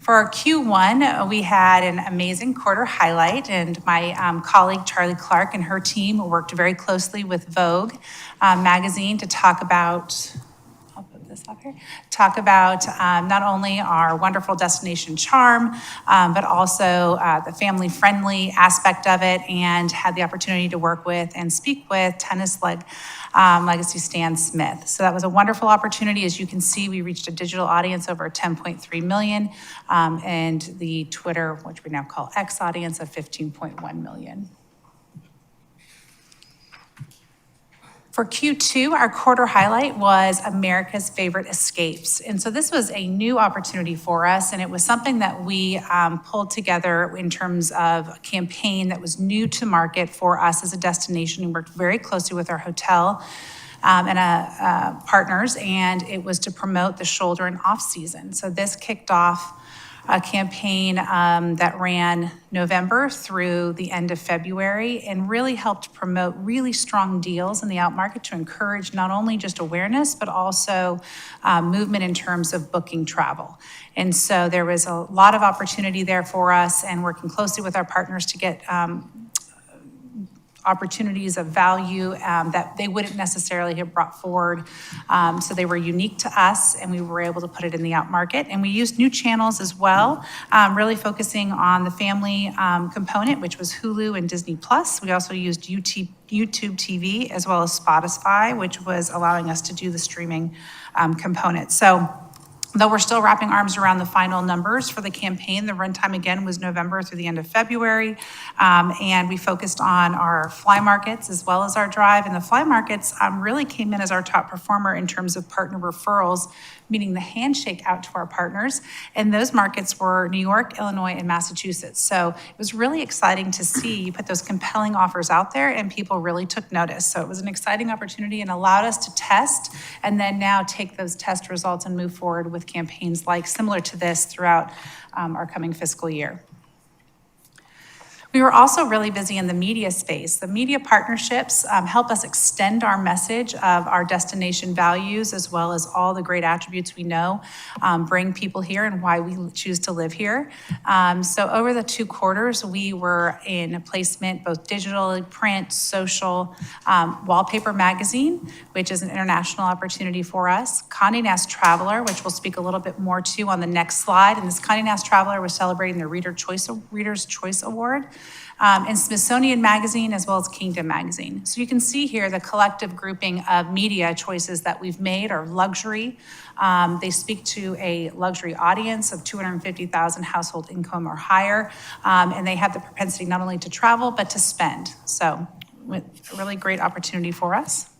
For our Q1, we had an amazing quarter highlight, and my colleague Charlie Clark and her team worked very closely with Vogue magazine to talk about, I'll put this up here, talk about not only our wonderful destination charm, but also the family-friendly aspect of it, and had the opportunity to work with and speak with tennis legacy Stan Smith. So that was a wonderful opportunity. As you can see, we reached a digital audience over 10.3 million, and the Twitter, which we now call X audience, of 15.1 million. For Q2, our quarter highlight was America's Favorite Escapes. And so this was a new opportunity for us, and it was something that we pulled together in terms of a campaign that was new to market for us as a destination. We worked very closely with our hotel and partners, and it was to promote the shoulder and off season. So this kicked off a campaign that ran November through the end of February, and really helped promote really strong deals in the out market to encourage not only just awareness, but also movement in terms of booking travel. And so there was a lot of opportunity there for us, and working closely with our partners to get opportunities of value that they wouldn't necessarily have brought forward. So they were unique to us, and we were able to put it in the out market. And we used new channels as well, really focusing on the family component, which was Hulu and Disney Plus. We also used YouTube TV as well as Spotify, which was allowing us to do the streaming component. So though we're still wrapping arms around the final numbers for the campaign, the runtime again was November through the end of February. And we focused on our fly markets as well as our drive. And the fly markets really came in as our top performer in terms of partner referrals, meaning the handshake out to our partners. And those markets were New York, Illinois, and Massachusetts. So it was really exciting to see you put those compelling offers out there, and people really took notice. So it was an exciting opportunity and allowed us to test, and then now take those test results and move forward with campaigns like similar to this throughout our coming fiscal year. We were also really busy in the media space. The media partnerships help us extend our message of our destination values, as well as all the great attributes we know bring people here and why we choose to live here. So over the 2 quarters, we were in placement, both digital, print, social, Wallpaper Magazine, which is an international opportunity for us, Condé Nast Traveler, which we'll speak a little bit more to on the next slide. And this Condé Nast Traveler was celebrating the Reader's Choice Award. And Smithsonian Magazine, as well as Kingdom Magazine. So you can see here the collective grouping of media choices that we've made are luxury. They speak to a luxury audience of 250,000 household income or higher. And they have the propensity not only to travel, but to spend. So a really great opportunity for us.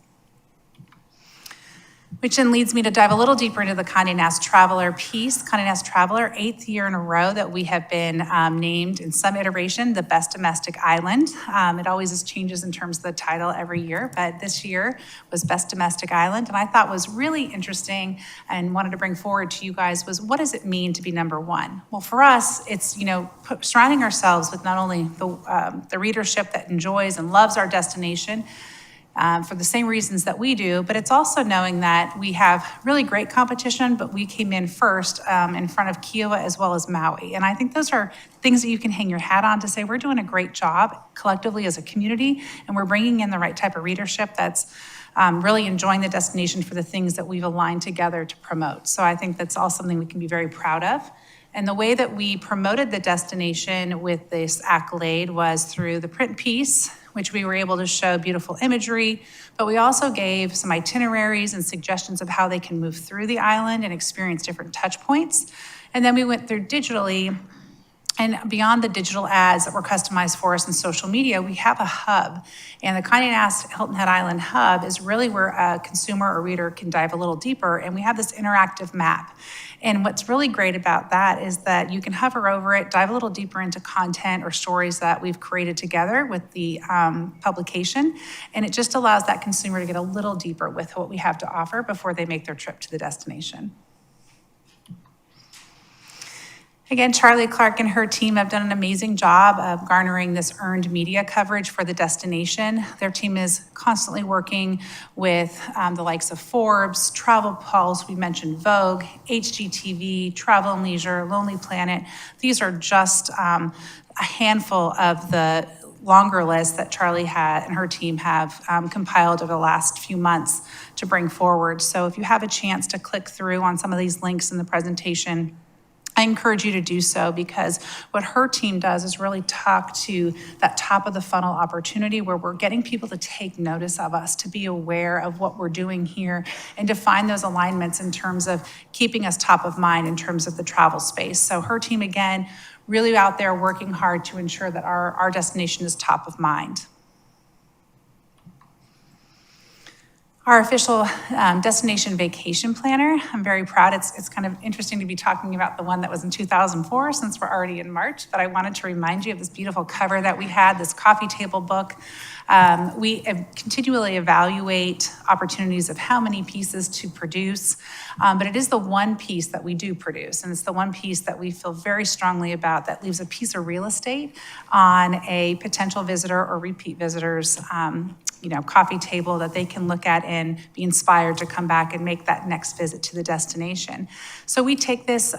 Which then leads me to dive a little deeper into the Condé Nast Traveler piece. Condé Nast Traveler, 8th year in a row that we have been named in some iteration the best domestic island. It always changes in terms of the title every year, but this year was best domestic island. And I thought was really interesting and wanted to bring forward to you guys was, what does it mean to be number one? Well, for us, it's, surrounding ourselves with not only the readership that enjoys and loves our destination, for the same reasons that we do, but it's also knowing that we have really great competition, but we came in first in front of Kiowa as well as Maui. And I think those are things that you can hang your hat on to say we're doing a great job collectively as a community, and we're bringing in the right type of readership that's really enjoying the destination for the things that we've aligned together to promote. So I think that's all something we can be very proud of. And the way that we promoted the destination with this accolade was through the print piece, which we were able to show beautiful imagery, but we also gave some itineraries and suggestions of how they can move through the island and experience different touch points. And then we went through digitally, and beyond the digital ads that were customized for us in social media, we have a hub. And the Condé Nast Hilton Head Island hub is really where a consumer or reader can dive a little deeper, and we have this interactive map. And what's really great about that is that you can hover over it, dive a little deeper into content or stories that we've created together with the publication, and it just allows that consumer to get a little deeper with what we have to offer before they make their trip to the destination. Again, Charlie Clark and her team have done an amazing job of garnering this earned media coverage for the destination. Their team is constantly working with the likes of Forbes, Travel Pulse, we mentioned Vogue, HGTV, Travel and Leisure, Lonely Planet. These are just a handful of the longer list that Charlie and her team have compiled over the last few months to bring forward. So if you have a chance to click through on some of these links in the presentation, I encourage you to do so, because what her team does is really talk to that top of the funnel opportunity where we're getting people to take notice of us, to be aware of what we're doing here, and to find those alignments in terms of keeping us top of mind in terms of the travel space. So her team, again, really out there working hard to ensure that our destination is top of mind. Our official destination vacation planner, I'm very proud. It's kind of interesting to be talking about the one that was in 2004 since we're already in March, but I wanted to remind you of this beautiful cover that we had, this coffee table book. We continually evaluate opportunities of how many pieces to produce, but it is the one piece that we do produce, and it's the one piece that we feel very strongly about that leaves a piece of real estate on a potential visitor or repeat visitor's coffee table that they can look at and be inspired to come back and make that next visit to the destination. So we take this,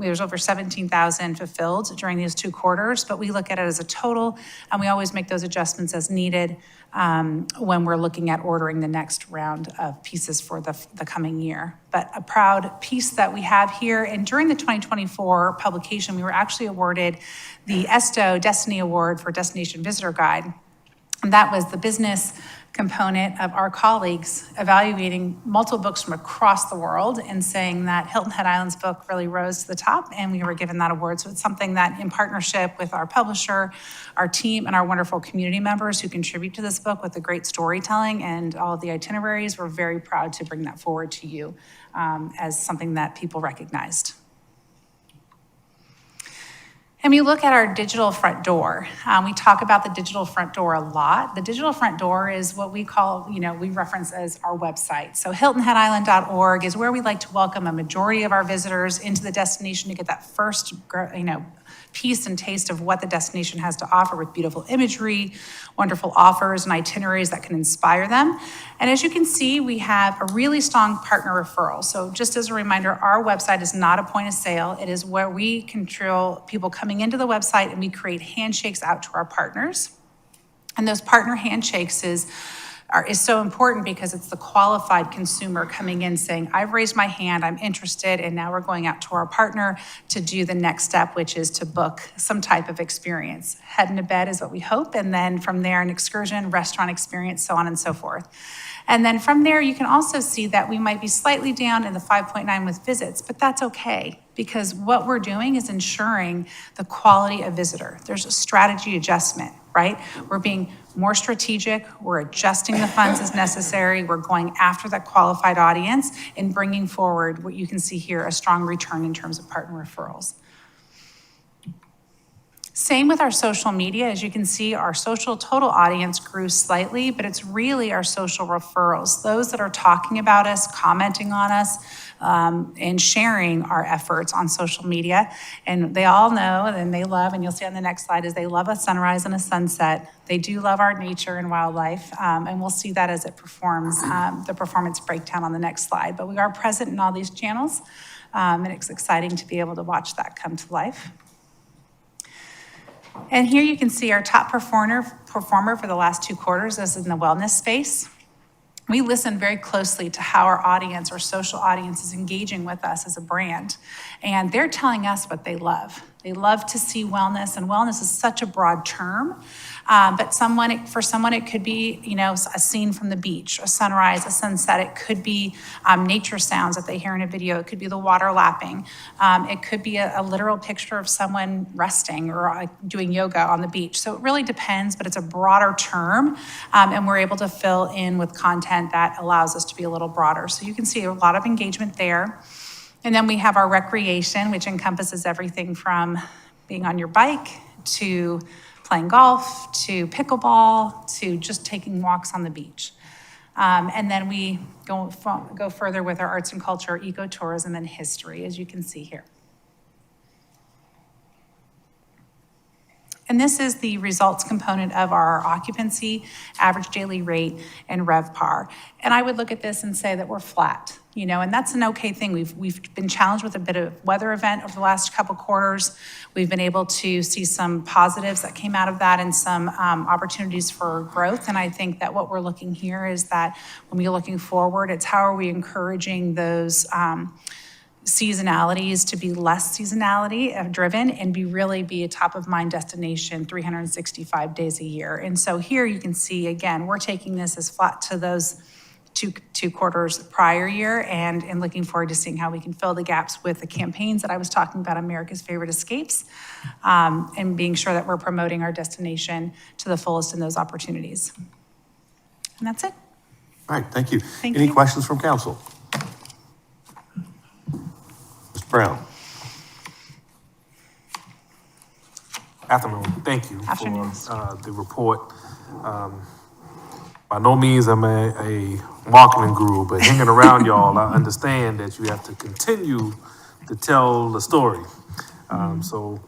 there's over 17,000 fulfilled during these 2 quarters, but we look at it as a total, and we always make those adjustments as needed when we're looking at ordering the next round of pieces for the coming year. But a proud piece that we have here, and during the 2024 publication, we were actually awarded the ESTO Destiny Award for Destination Visitor Guide. And that was the business component of our colleagues evaluating multiple books from across the world and saying that Hilton Head Island's book really rose to the top, and we were given that award. So it's something that, in partnership with our publisher, our team, and our wonderful community members who contribute to this book with the great storytelling and all of the itineraries, we're very proud to bring that forward to you as something that people recognized. And we look at our digital front door. We talk about the digital front door a lot. The digital front door is what we call, we reference as our website. So HiltonHeadIsland.org is where we like to welcome a majority of our visitors into the destination to get that first, piece and taste of what the destination has to offer with beautiful imagery, wonderful offers and itineraries that can inspire them. And as you can see, we have a really strong partner referral. So just as a reminder, our website is not a point of sale. It is where we control people coming into the website, and we create handshakes out to our partners. And those partner handshakes is so important because it's the qualified consumer coming in saying, I've raised my hand, I'm interested, and now we're going out to our partner to do the next step, which is to book some type of experience. Head into bed is what we hope, and then from there, an excursion, restaurant experience, so on and so forth. And then from there, you can also see that we might be slightly down in the 5.9 with visits, but that's okay, because what we're doing is ensuring the quality of visitor. There's a strategy adjustment, right? We're being more strategic, we're adjusting the funds as necessary, we're going after that qualified audience and bringing forward what you can see here, a strong return in terms of partner referrals. Same with our social media. As you can see, our social total audience grew slightly, but it's really our social referrals, those that are talking about us, commenting on us, and sharing our efforts on social media. And they all know and they love, and you'll see on the next slide, is they love a sunrise and a sunset. They do love our nature and wildlife, and we'll see that as it performs, the performance breakdown on the next slide. But we are present in all these channels, and it's exciting to be able to watch that come to life. And here you can see our top performer for the last 2 quarters is in the wellness space. We listen very closely to how our audience, our social audience, is engaging with us as a brand. And they're telling us what they love. They love to see wellness, and wellness is such a broad term. But for someone, it could be, a scene from the beach, a sunrise, a sunset. It could be nature sounds that they hear in a video. It could be the water lapping. It could be a literal picture of someone resting or doing yoga on the beach. So it really depends, but it's a broader term. And we're able to fill in with content that allows us to be a little broader. So you can see a lot of engagement there. And then we have our recreation, which encompasses everything from being on your bike to playing golf, to pickleball, to just taking walks on the beach. And then we go further with our arts and culture, ecotourism, and history, as you can see here. And this is the results component of our occupancy, average daily rate, and RevPAR. And I would look at this and say that we're flat, and that's an okay thing. We've been challenged with a bit of weather event over the last couple quarters. We've been able to see some positives that came out of that and some opportunities for growth. And I think that what we're looking here is that when we're looking forward, it's how are we encouraging those seasonalities to be less seasonality driven and be a top of mind destination 365 days a year. And so here you can see, again, we're taking this as flat to those two quarters prior year and looking forward to seeing how we can fill the gaps with the campaigns that I was talking about, America's Favorite Escapes, and being sure that we're promoting our destination to the fullest in those opportunities. And that's it. All right, thank you. Thank Any you. questions from council? Mr. Brown. Afternoon. Thank you Afternoon. for the report. By no means am I a marketing guru, but hanging around y'all, I understand that you have to continue to tell the story. So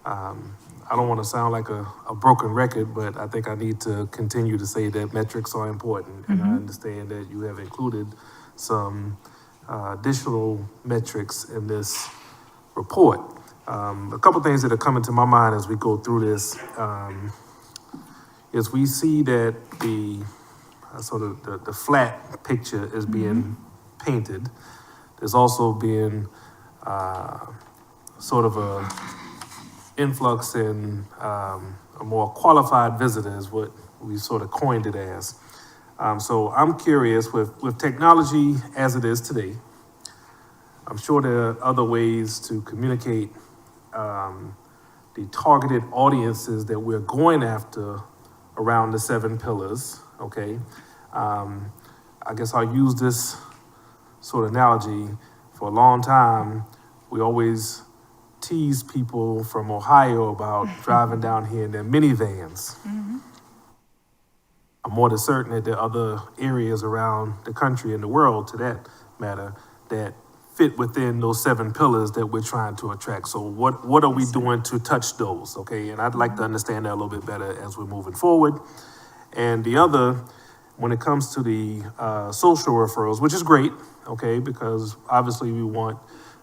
I don't want to sound like a broken record, but I think I need to continue to say that metrics are important. And I understand that you have included some additional metrics in this report. A couple things that are coming to my mind as we go through this is we see that the flat picture is being painted. There's also been sort of a influx in a more qualified visitor is what we sort of coined it as. So I'm curious, with technology as it is today, I'm sure there are other ways to communicate the targeted audiences that we're going after around the 7 pillars, okay? I guess I'll use this sort of analogy. For a long time, we always tease people from Ohio about driving down here in their minivans. I'm more than certain that there are other areas around the country and the world, to that matter, that fit within those 7 pillars that we're trying to attract. So what are we doing to touch those, okay? And I'd like to understand that a little bit better as we're moving forward. And the other, when it comes to the social referrals, which is great, okay, because obviously we want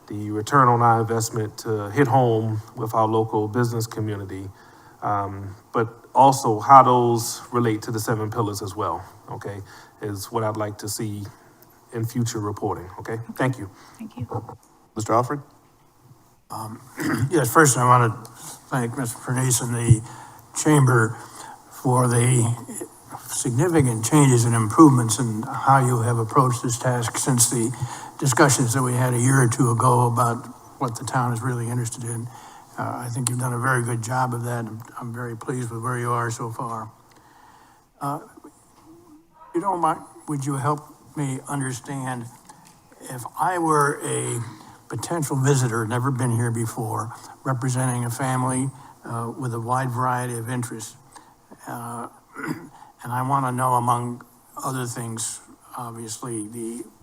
the return on our investment to hit home with our local business community, but also how those relate to the 7 pillars as well, okay, is what I'd like to see in future reporting, okay? Thank you. Thank you. Mr. Alfred? Yes, first I want to thank Mr. Pernice and the Chamber for the significant changes and improvements in how you have approached this task since the discussions that we had a year or two ago about what the town is really interested in. I think you've done a very good job of that. I'm very pleased with where you are so far. You don't mind, would you help me understand, if I were a potential visitor, never been here before, representing a family with a wide variety of interests, and I want to know, among other things, obviously,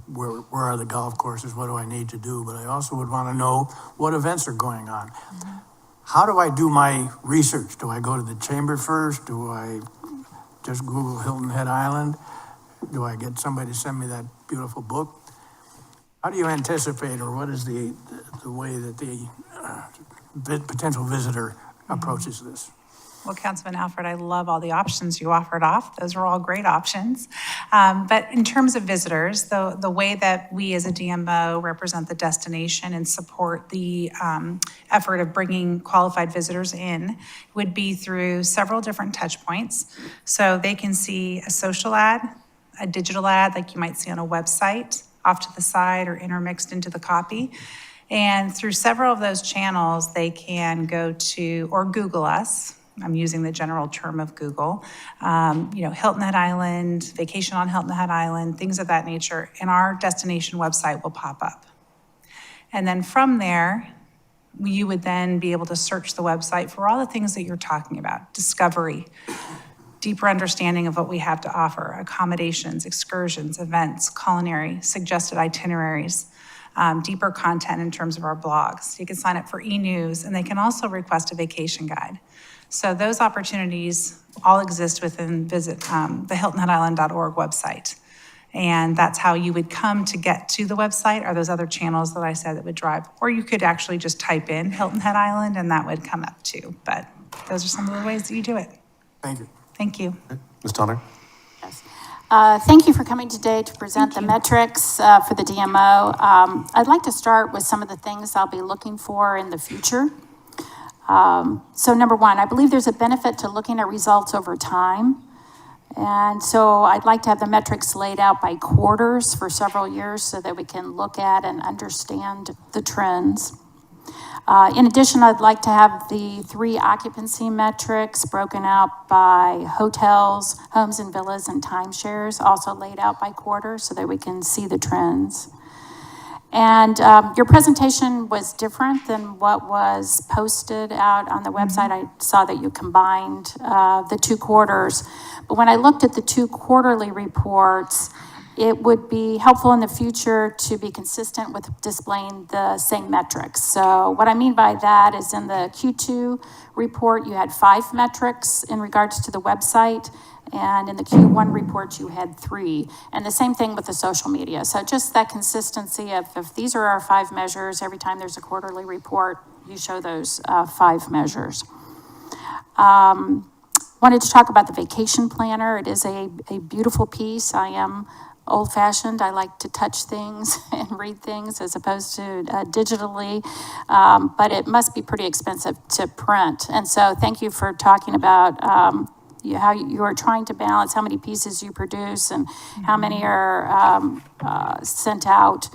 where are the golf courses, what do I need to do, but I also would want to know what events are going on. Mm-hmm. How do I do my research? Do I go to the chamber first? Do I just Google Hilton Head Island? Do I get somebody to send me that beautiful book? How do you anticipate, or what is the way that the potential visitor approaches this? Well, Councilman Alfred, I love all the options you offered off. Those were all great options. But in terms of visitors, the way that we as a DMO represent the destination and support the effort of bringing qualified visitors in would be through several different touch points. So they can see a social ad, a digital ad like you might see on a website off to the side or intermixed into the copy. And through several of those channels, they can go to, or Google us. I'm using the general term of Google, Hilton Head Island, vacation on Hilton Head Island, things of that nature, and our destination website will pop up. And then from there, you would then be able to search the website for all the things that you're talking about: discovery, deeper understanding of what we have to offer, accommodations, excursions, events, culinary, suggested itineraries, deeper content in terms of our blogs. You can sign up for e-news, and they can also request a vacation guide. So those opportunities all exist within the HiltonHeadIsland.org website. And that's how you would come to get to the website, are those other channels that I said that would drive. Or you could actually just type in Hilton Head Island and that would come up too. But those are some of the ways that you do it. Thank you. Thank you. Ms. Tonner? Yes. Thank you for coming today to present the metrics for the DMO. I'd like to start with some of the things I'll be looking for in the future. So number one, I believe there's a benefit to looking at results over time. And so I'd like to have the metrics laid out by quarters for several years so that we can look at and understand the trends. In addition, I'd like to have the 3 occupancy metrics broken out by hotels, homes and villas, and timeshares, also laid out by quarter so that we can see the trends. And your presentation was different than what was posted out on the website. I saw that you combined the 2 quarters. But when I looked at the 2 quarterly reports, it would be helpful in the future to be consistent with displaying the same metrics. So what I mean by that is in the Q2 report, you had 5 metrics in regards to the website. And in the Q1 report, you had 3. And the same thing with the social media. So just that consistency of, if these are our 5 measures, every time there's a quarterly report, you show those 5 measures. Wanted to talk about the vacation planner. It is a beautiful piece. I am old-fashioned. I like to touch things and read things as opposed to digitally, but it must be pretty expensive to print. And so thank you for talking about how you are trying to balance how many pieces you produce and how many are sent out.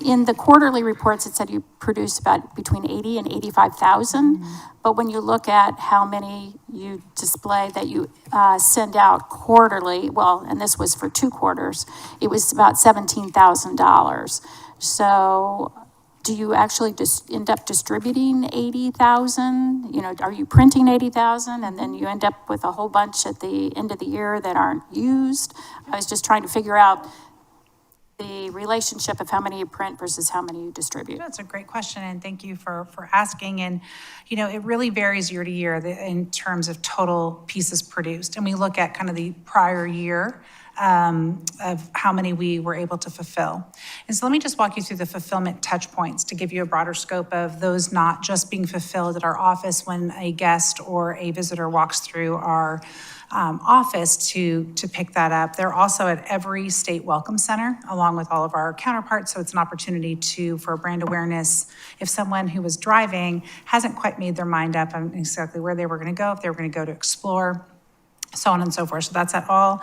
In the quarterly reports, it said you produce about between 80 and 85,000. But when you look at how many you display that you send out quarterly, well, and this was for 2 quarters, it was about $17,000. So do you actually just end up distributing 80,000? Are you printing 80,000 and then you end up with a whole bunch at the end of the year that aren't used? I was just trying to figure out the relationship of how many you print versus how many you distribute. That's a great question, and thank you for asking. And, it really varies year to year in terms of total pieces produced. And we look at kind of the prior year of how many we were able to fulfill. And so let me just walk you through the fulfillment touch points to give you a broader scope of those not just being fulfilled at our office when a guest or a visitor walks through our office to pick that up. They're also at every state welcome center along with all of our counterparts. So it's an opportunity for brand awareness. If someone who was driving hasn't quite made their mind up on exactly where they were going to go, if they were going to go to explore, so on and so forth. So that's at all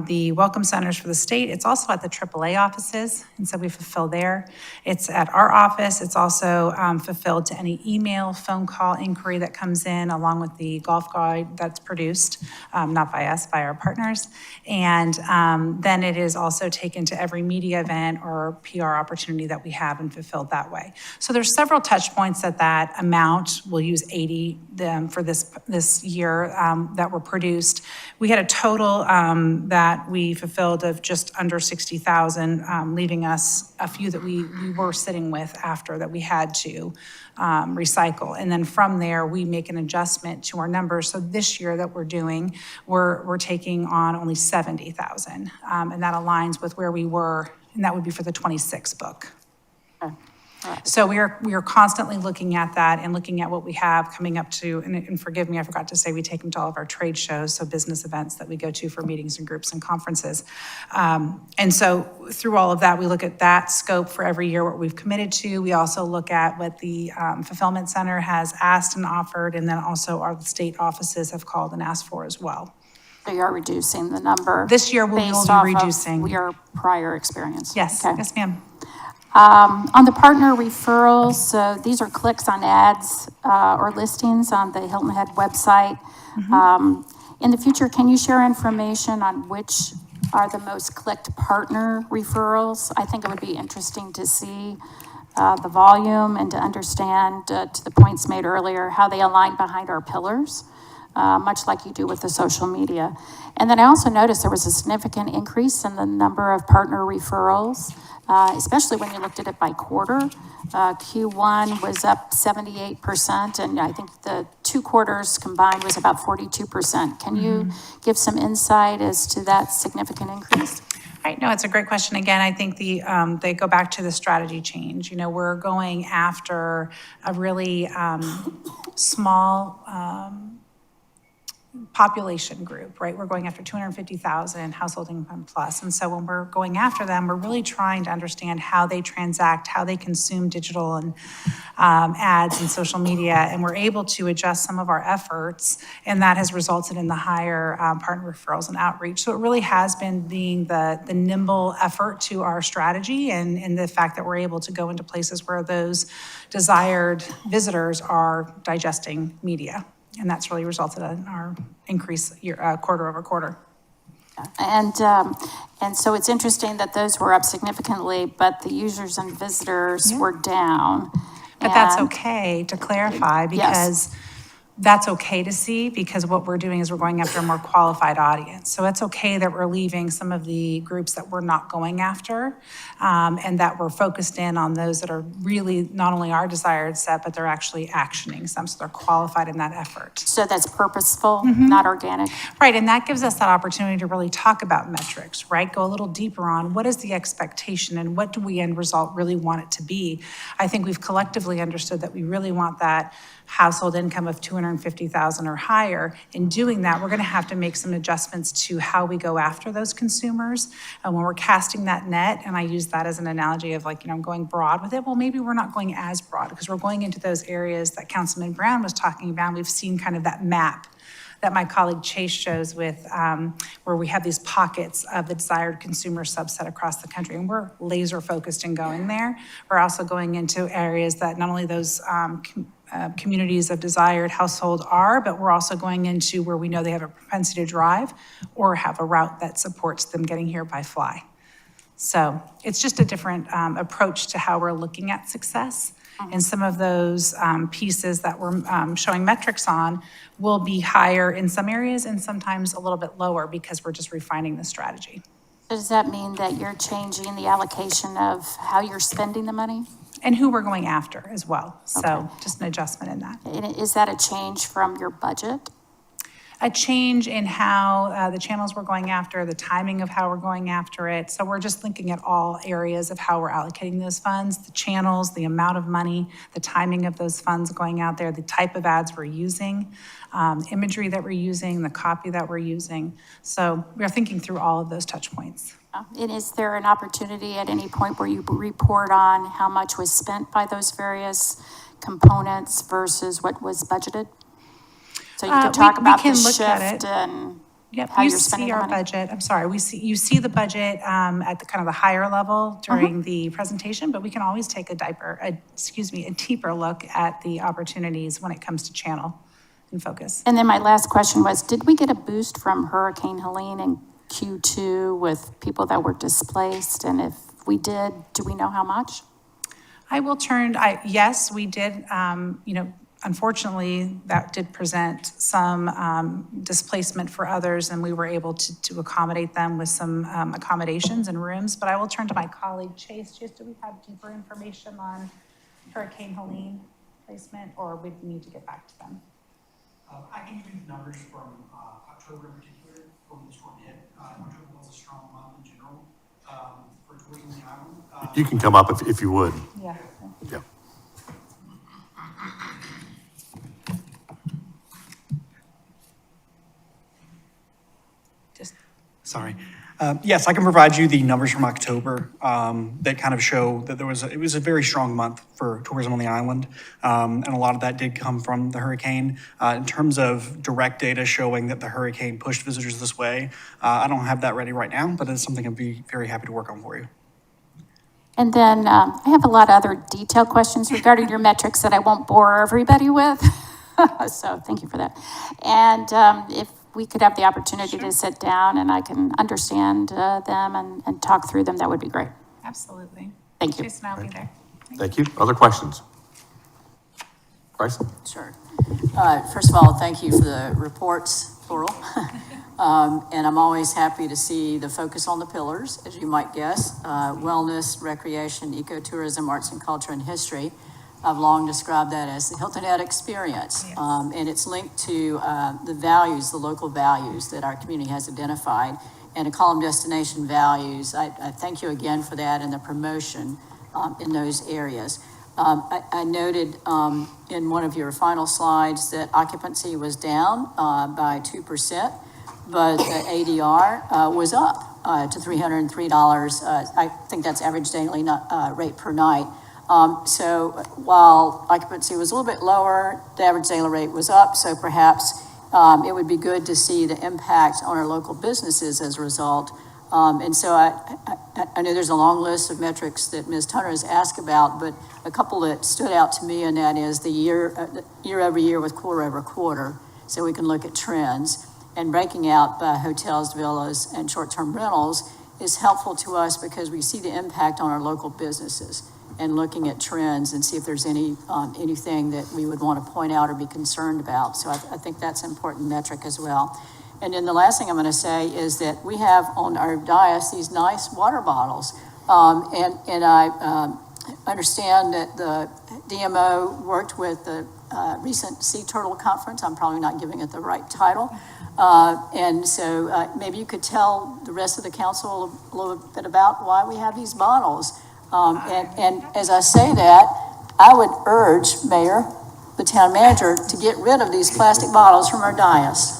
the welcome centers for the state. It's also at the AAA offices, and so we fulfill there. It's at our office. It's also fulfilled to any email, phone call, inquiry that comes in, along with the golf guide that's produced, not by us, by our partners. And then it is also taken to every media event or PR opportunity that we have and fulfilled that way. So there's several touch points at that amount. We'll use 80 for this year that were produced. We had a total that we fulfilled of just under 60,000, leaving us a few that we were sitting with after that we had to recycle. And then from there, we make an adjustment to our numbers. So this year that we're doing, we're taking on only 70,000. And that aligns with where we were, and that would be for the 26 book. So we are constantly looking at that and looking at what we have coming up to, and forgive me, I forgot to say, we take them to all of our trade shows, so business events that we go to for meetings and groups and conferences. And so through all of that, we look at that scope for every year, what we've committed to. We also look at what the fulfillment center has asked and offered, and then also our state offices have called and asked for as well. So you are reducing the number. This year we will be reducing. Your prior experience. Yes, Okay. yes, ma'am. On the partner referrals, so these are clicks on ads or listings on the Hilton Head website. In the future, can you share information on which are the most clicked partner referrals? I think it would be interesting to see the volume and to understand, to the points made earlier, how they align behind our pillars, much like you do with the social media. And then I also noticed there was a significant increase in the number of partner referrals, especially when you looked at it by quarter. Q1 was up 78%, and I think the 2 quarters combined was about 42%. Can you give some insight as to that significant increase? Right, no, it's a great question. Again, I think they go back to the strategy change. You know, we're going after a really small population group, right? We're going after 250,000 household income plus. And so when we're going after them, we're really trying to understand how they transact, how they consume digital and ads and social media. And we're able to adjust some of our efforts, and that has resulted in the higher partner referrals and outreach. So it really has been being the nimble effort to our strategy, and the fact that we're able to go into places where those desired visitors are digesting media. And that's really resulted in our increase quarter over quarter. And so it's interesting that those were up significantly, but the users and visitors were down. But that's okay to clarify, because that's okay to see, because what we're doing is we're going after a more qualified audience. So it's okay that we're leaving some of the groups that we're not going after, and that we're focused in on those that are really not only our desired set, but they're actually actioning some, so they're qualified in that effort. So that's purposeful, not organic. Right, and that gives us that opportunity to really talk about metrics, right? Go a little deeper on what is the expectation and what do we end result really want it to be. I think we've collectively understood that we really want that household income of 250,000 or higher. In doing that, we're going to have to make some adjustments to how we go after those consumers. And when we're casting that net, and I use that as an analogy of, like, you know, going broad with it, well, maybe we're not going as broad, because we're going into those areas that Councilman Brown was talking about. We've seen kind of that map that my colleague Chase shows with, where we have these pockets of the desired consumer subset across the country, and we're laser focused in going there. We're also going into areas that not only those communities of desired household are, but we're also going into where we know they have a propensity to drive or have a route that supports them getting here by fly. So it's just a different approach to how we're looking at success. And some of those pieces that we're showing metrics on will be higher in some areas and sometimes a little bit lower, because we're just refining the strategy. Does that mean that you're changing the allocation of how you're spending the money? And who we're going after as well. So just an adjustment in that. And is that a change from your budget? A change in how the channels we're going after, the timing of how we're going after it. So we're just looking at all areas of how we're allocating those funds, the channels, the amount of money, the timing of those funds going out there, the type of ads we're using, imagery that we're using, the copy that we're using. So we're thinking through all of those touch points. And is there an opportunity at any point where you report on how much was spent by those various components versus what was budgeted? So you can talk about the shift and Yep, how you you're spending see the our money? budget, I'm sorry, you see the budget at the kind of the higher level during the presentation, but we can always take a deeper look at the opportunities when it comes to channel and focus. And then my last question was, did we get a boost from Hurricane Helene in Q2 with people that were displaced? And if we did, do we know how much? Yes, we did, unfortunately, that did present some displacement for others, and we were able to accommodate them with some accommodations and rooms. But I will turn to my colleague, Chase. Chase, do we have deeper information on Hurricane Helene placement, or we need to get back to them? I can give you the numbers from October in particular, when the storm hit. October was a strong month in general for tourism on the island. You can come up if you would. Yeah. Yeah. Sorry. Yes, I can provide you the numbers from October that kind of show that it was a very strong month for tourism on the island. And a lot of that did come from the hurricane. In terms of direct data showing that the hurricane pushed visitors this way, I don't have that ready right now, but it's something I'd be very happy to work on for you. And then I have a lot of other detailed questions regarding your metrics that I won't bore everybody with. So thank you for that. And if we could have the opportunity to sit down and I can understand them and talk through them, that would be great. Absolutely. Thank you. Jason, I'll be there. Thank you. Other questions? Bryce? Sure. First of all, thank you for the reports, plural. And I'm always happy to see the focus on the pillars, as you might guess, wellness, recreation, ecotourism, arts and culture, and history. I've long described that as the Hilton Head experience. Yes. And it's linked to the values, the local values that our community has identified. And to call them destination values, I thank you again for that and the promotion in those areas. I noted in one of your final slides that occupancy was down by 2%, but the ADR was up to $303. I think that's average daily rate per night. So while occupancy was a little bit lower, the average daily rate was up. So perhaps it would be good to see the impact on our local businesses as a result. And so I know there's a long list of metrics that Ms. Tunner has asked about, but a couple that stood out to me, and that is the year over year with quarter over quarter. So we can look at trends, and breaking out by hotels, villas, and short-term rentals is helpful to us because we see the impact on our local businesses and looking at trends and see if there's anything that we would want to point out or be concerned about. So I think that's an important metric as well. And then the last thing I'm going to say is that we have on our dais these nice water bottles. And I understand that the DMO worked with the recent Sea Turtle Conference. I'm probably not giving it the right title. And so maybe you could tell the rest of the council a little bit about why we have these bottles. And as I say that, I would urge Mayor, the town manager, to get rid of these plastic bottles from our dais.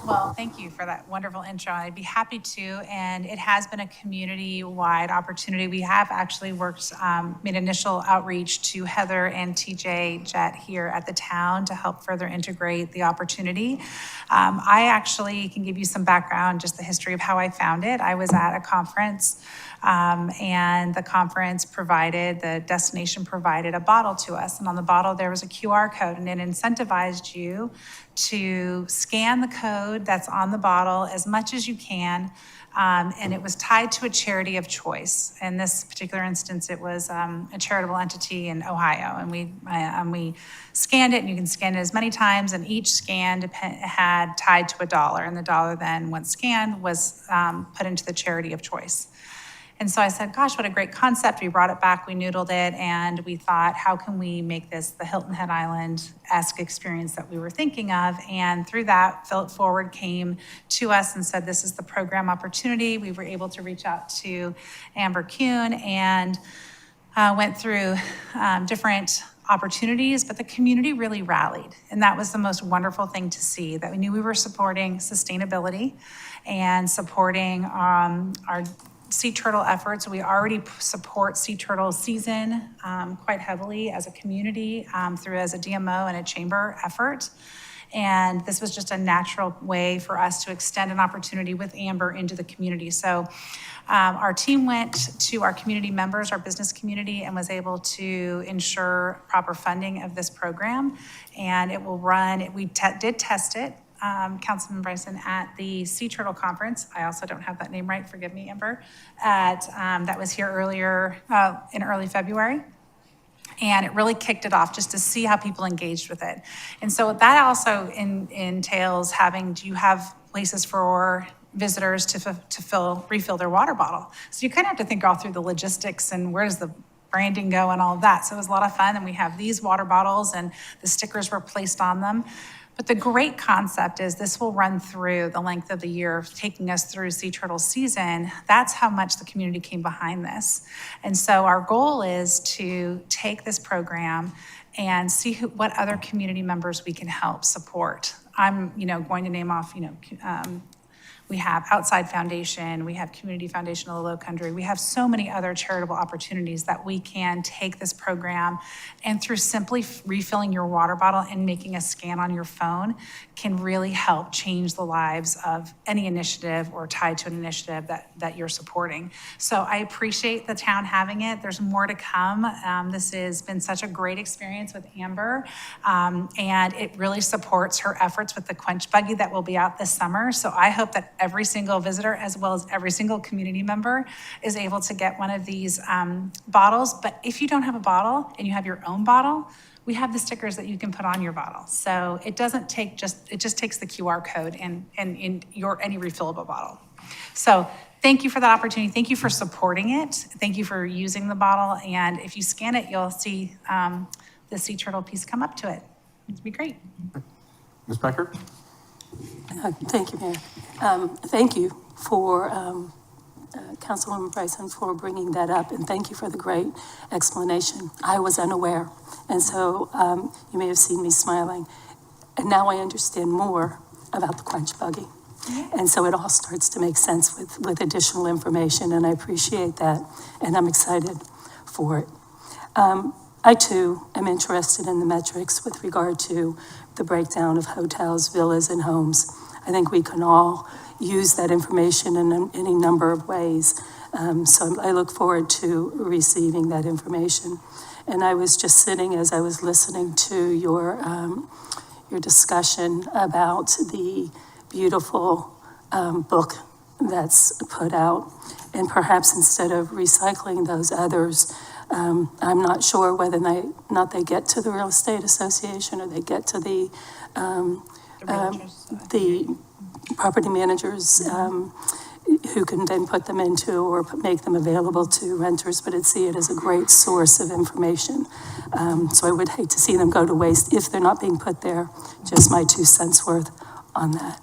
Well, thank you for that wonderful intro. I'd be happy to, and it has been a community-wide opportunity. We have actually made initial outreach to Heather and TJ Jett here at the town to help further integrate the opportunity. I actually can give you some background, just the history of how I found it. I was at a conference, and the destination provided a bottle to us. And on the bottle, there was a QR code, and it incentivized you to scan the code that's on the bottle as much as you can. And it was tied to a charity of choice. In this particular instance, it was a charitable entity in Ohio. And we scanned it, and you can scan it as many times, and each scan had tied to $1. And the dollar then, once scanned, was put into the charity of choice. And so I said, gosh, what a great concept. We brought it back, we noodled it, and we thought, how can we make this the Hilton Head Island-esque experience that we were thinking of? And through that, Philip Forward came to us and said, this is the program opportunity. We were able to reach out to Amber Kuhn and went through different opportunities, but the community really rallied. And that was the most wonderful thing to see, that we knew we were supporting sustainability and supporting our sea turtle efforts. We already support sea turtle season quite heavily as a community as a DMO and a chamber effort. And this was just a natural way for us to extend an opportunity with Amber into the community. So our team went to our community members, our business community, and was able to ensure proper funding of this program. And it will run, we did test it, Councilman Bryson, at the Sea Turtle Conference. I also don't have that name right, forgive me, Amber, that was here earlier, in early February. And it really kicked it off just to see how people engaged with it. And so that also entails do you have places for visitors to refill their water bottle? So you kind of have to think all through the logistics and where does the branding go and all of that. So it was a lot of fun. And we have these water bottles and the stickers were placed on them. But the great concept is this will run through the length of the year, taking us through sea turtle season. That's how much the community came behind this. And so our goal is to take this program and see what other community members we can help support. I'm, going to name off, we have Outside Foundation, we have Community Foundation of the Low Country. We have so many other charitable opportunities that we can take this program and through simply refilling your water bottle and making a scan on your phone can really help change the lives of any initiative or tied to an initiative that you're supporting. So I appreciate the town having it. There's more to come. This has been such a great experience with Amber, and it really supports her efforts with the Quench Buggy that will be out this summer. So I hope that every single visitor, as well as every single community member, is able to get one of these bottles. But if you don't have a bottle and you have your own bottle, we have the stickers that you can put on your bottle. So it doesn't take it just takes the QR code and in your any refillable bottle. So thank you for that opportunity. Thank you for supporting it. Thank you for using the bottle. And if you scan it, you'll see the sea turtle piece come up to it. It'd be great. Ms. Becker? Thank you, Mayor. Thank you for Councilwoman Bryson for bringing that up, and thank you for the great explanation. I was unaware, and so you may have seen me smiling. And now I understand more about the Quench Buggy. And so it all starts to make sense with additional information, and I appreciate that, and I'm excited for it. I too am interested in the metrics with regard to the breakdown of hotels, villas, and homes. I think we can all use that information in any number of ways. So I look forward to receiving that information. And I was just sitting as I was listening to your discussion about the beautiful book that's put out. And perhaps instead of recycling those others, I'm not sure whether or not they get to the real estate association or they get to the property managers who can then put them into or make them available to renters, but I'd see it as a great source of information. So I would hate to see them go to waste if they're not being put there. Just my 2 cents worth on that.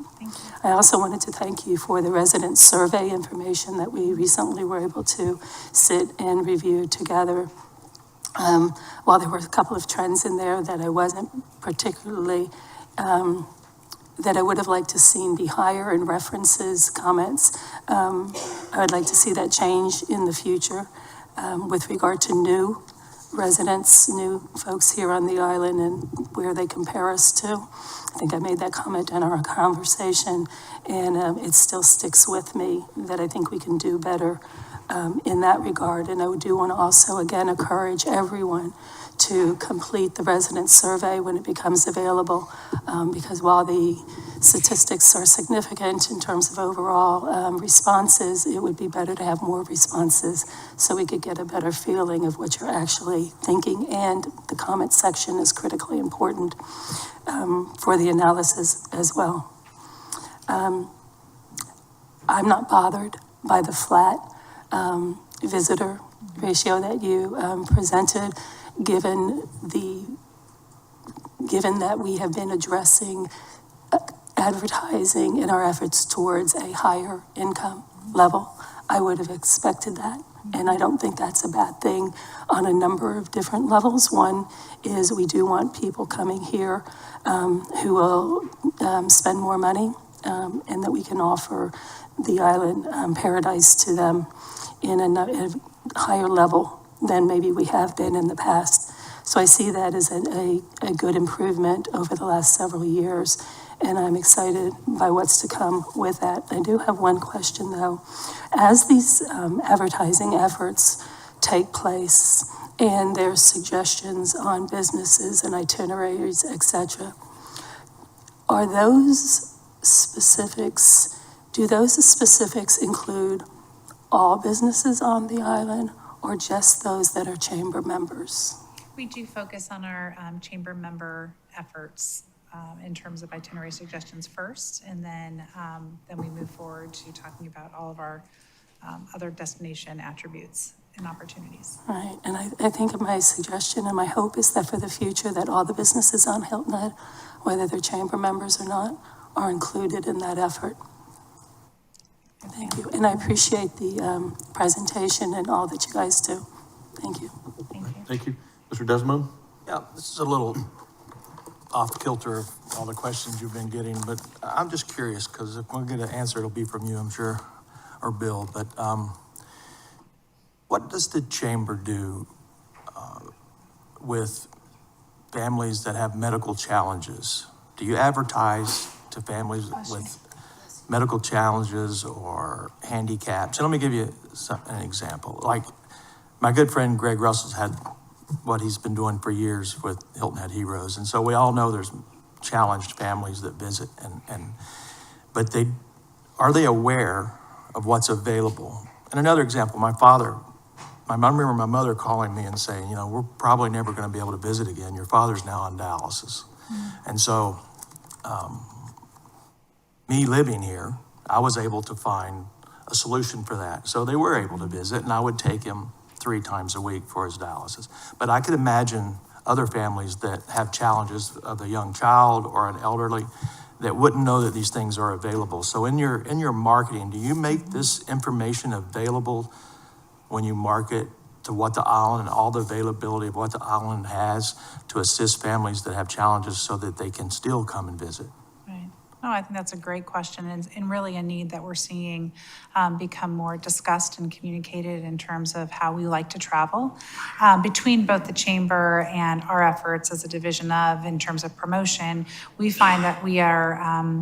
I also wanted to thank you for the resident survey information that we recently were able to sit and review together. While there were a couple of trends in there that I wasn't particularly, that I would have liked to seen be higher in references, comments, I would like to see that change in the future with regard to new residents, new folks here on the island and where they compare us to. I think I made that comment in our conversation, and it still sticks with me that I think we can do better in that regard. And I do want to also, again, encourage everyone to complete the resident survey when it becomes available, because while the statistics are significant in terms of overall responses, it would be better to have more responses so we could get a better feeling of what you're actually thinking, and the comment section is critically important for the analysis as well. I'm not bothered by the flat visitor ratio that you presented, given that we have been addressing advertising in our efforts towards a higher income level. I would have expected that, and I don't think that's a bad thing on a number of different levels. One is we do want people coming here who will spend more money, and that we can offer the island paradise to them in a higher level than maybe we have been in the past. So I see that as a good improvement over the last several years, and I'm excited by what's to come with that. I do have one question, though. As these advertising efforts take place and there's suggestions on businesses and itineraries, et cetera, are those specifics, do those specifics include all businesses on the island or just those that are chamber members? We do focus on our chamber member efforts in terms of itinerary suggestions first, and then we move forward to talking about all of our other destination attributes and opportunities. Right, and I think my suggestion and my hope is that for the future, that all the businesses on Hilton Head, whether they're chamber members or not, are included in that effort. Thank you, and I appreciate the presentation and all that you guys do. Thank you. Thank you. Thank you. Mr. Desmond? Yeah, this is a little off kilter of all the questions you've been getting, but I'm just curious, because if we'll get an answer, it'll be from you, I'm sure, or Bill, but what does the chamber do with families that have medical challenges? Do you advertise to families with medical challenges or handicaps? And let me give you an example. Like, my good friend Greg Russell's had what he's been doing for years with Hilton Head Heroes. And so we all know there's challenged families that visit, but are they aware of what's available? And another example, I remember my mother calling me and saying, you know, we're probably never going to be able to visit again. Your father's now on dialysis. Mm-hmm. And so me living here, I was able to find a solution for that. So they were able to visit, and I would take him 3 times a week for his dialysis. But I could imagine other families that have challenges of a young child or an elderly that wouldn't know that these things are available. So in your marketing, do you make this information available when you market to what the island and all the availability of what the island has to assist families that have challenges so that they can still come and visit? No, I think that's a great question, and really a need that we're seeing become more discussed and communicated in terms of how we like to travel. Between both the chamber and our efforts as a division of, in terms of promotion, we find that we are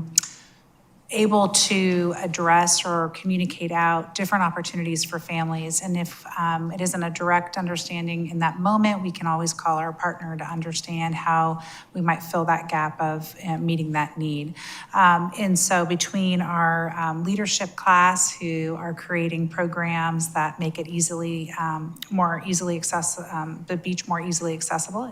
able to address or communicate out different opportunities for families. And if it isn't a direct understanding in that moment, we can always call our partner to understand how we might fill that gap of meeting that need. And so between our leadership class, who are creating programs that make it more easily accessible, the beach more easily accessible,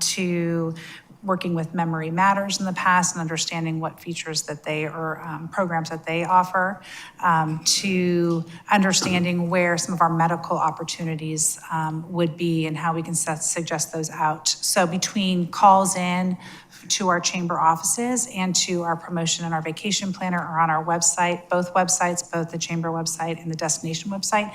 to working with Memory Matters in the past and understanding what features that they or programs that they offer, to understanding where some of our medical opportunities would be and how we can suggest those out. So between calls in to our chamber offices and to our promotion and our vacation planner are on our website, both websites, both the chamber website and the destination website.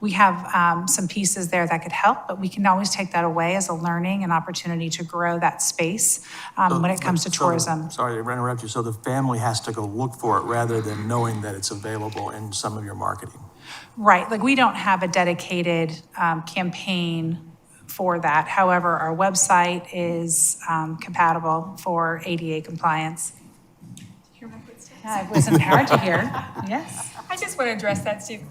We have some pieces there that could help, but we can always take that away as a learning and opportunity to grow that space when it comes to tourism. Sorry to interrupt you. So the family has to go look for it rather than knowing that it's available in some of your marketing. Right, like we don't have a dedicated campaign for that. However, our website is compatible for ADA compliance. It wasn't hard to hear. Yes. I just want to address that, Steve.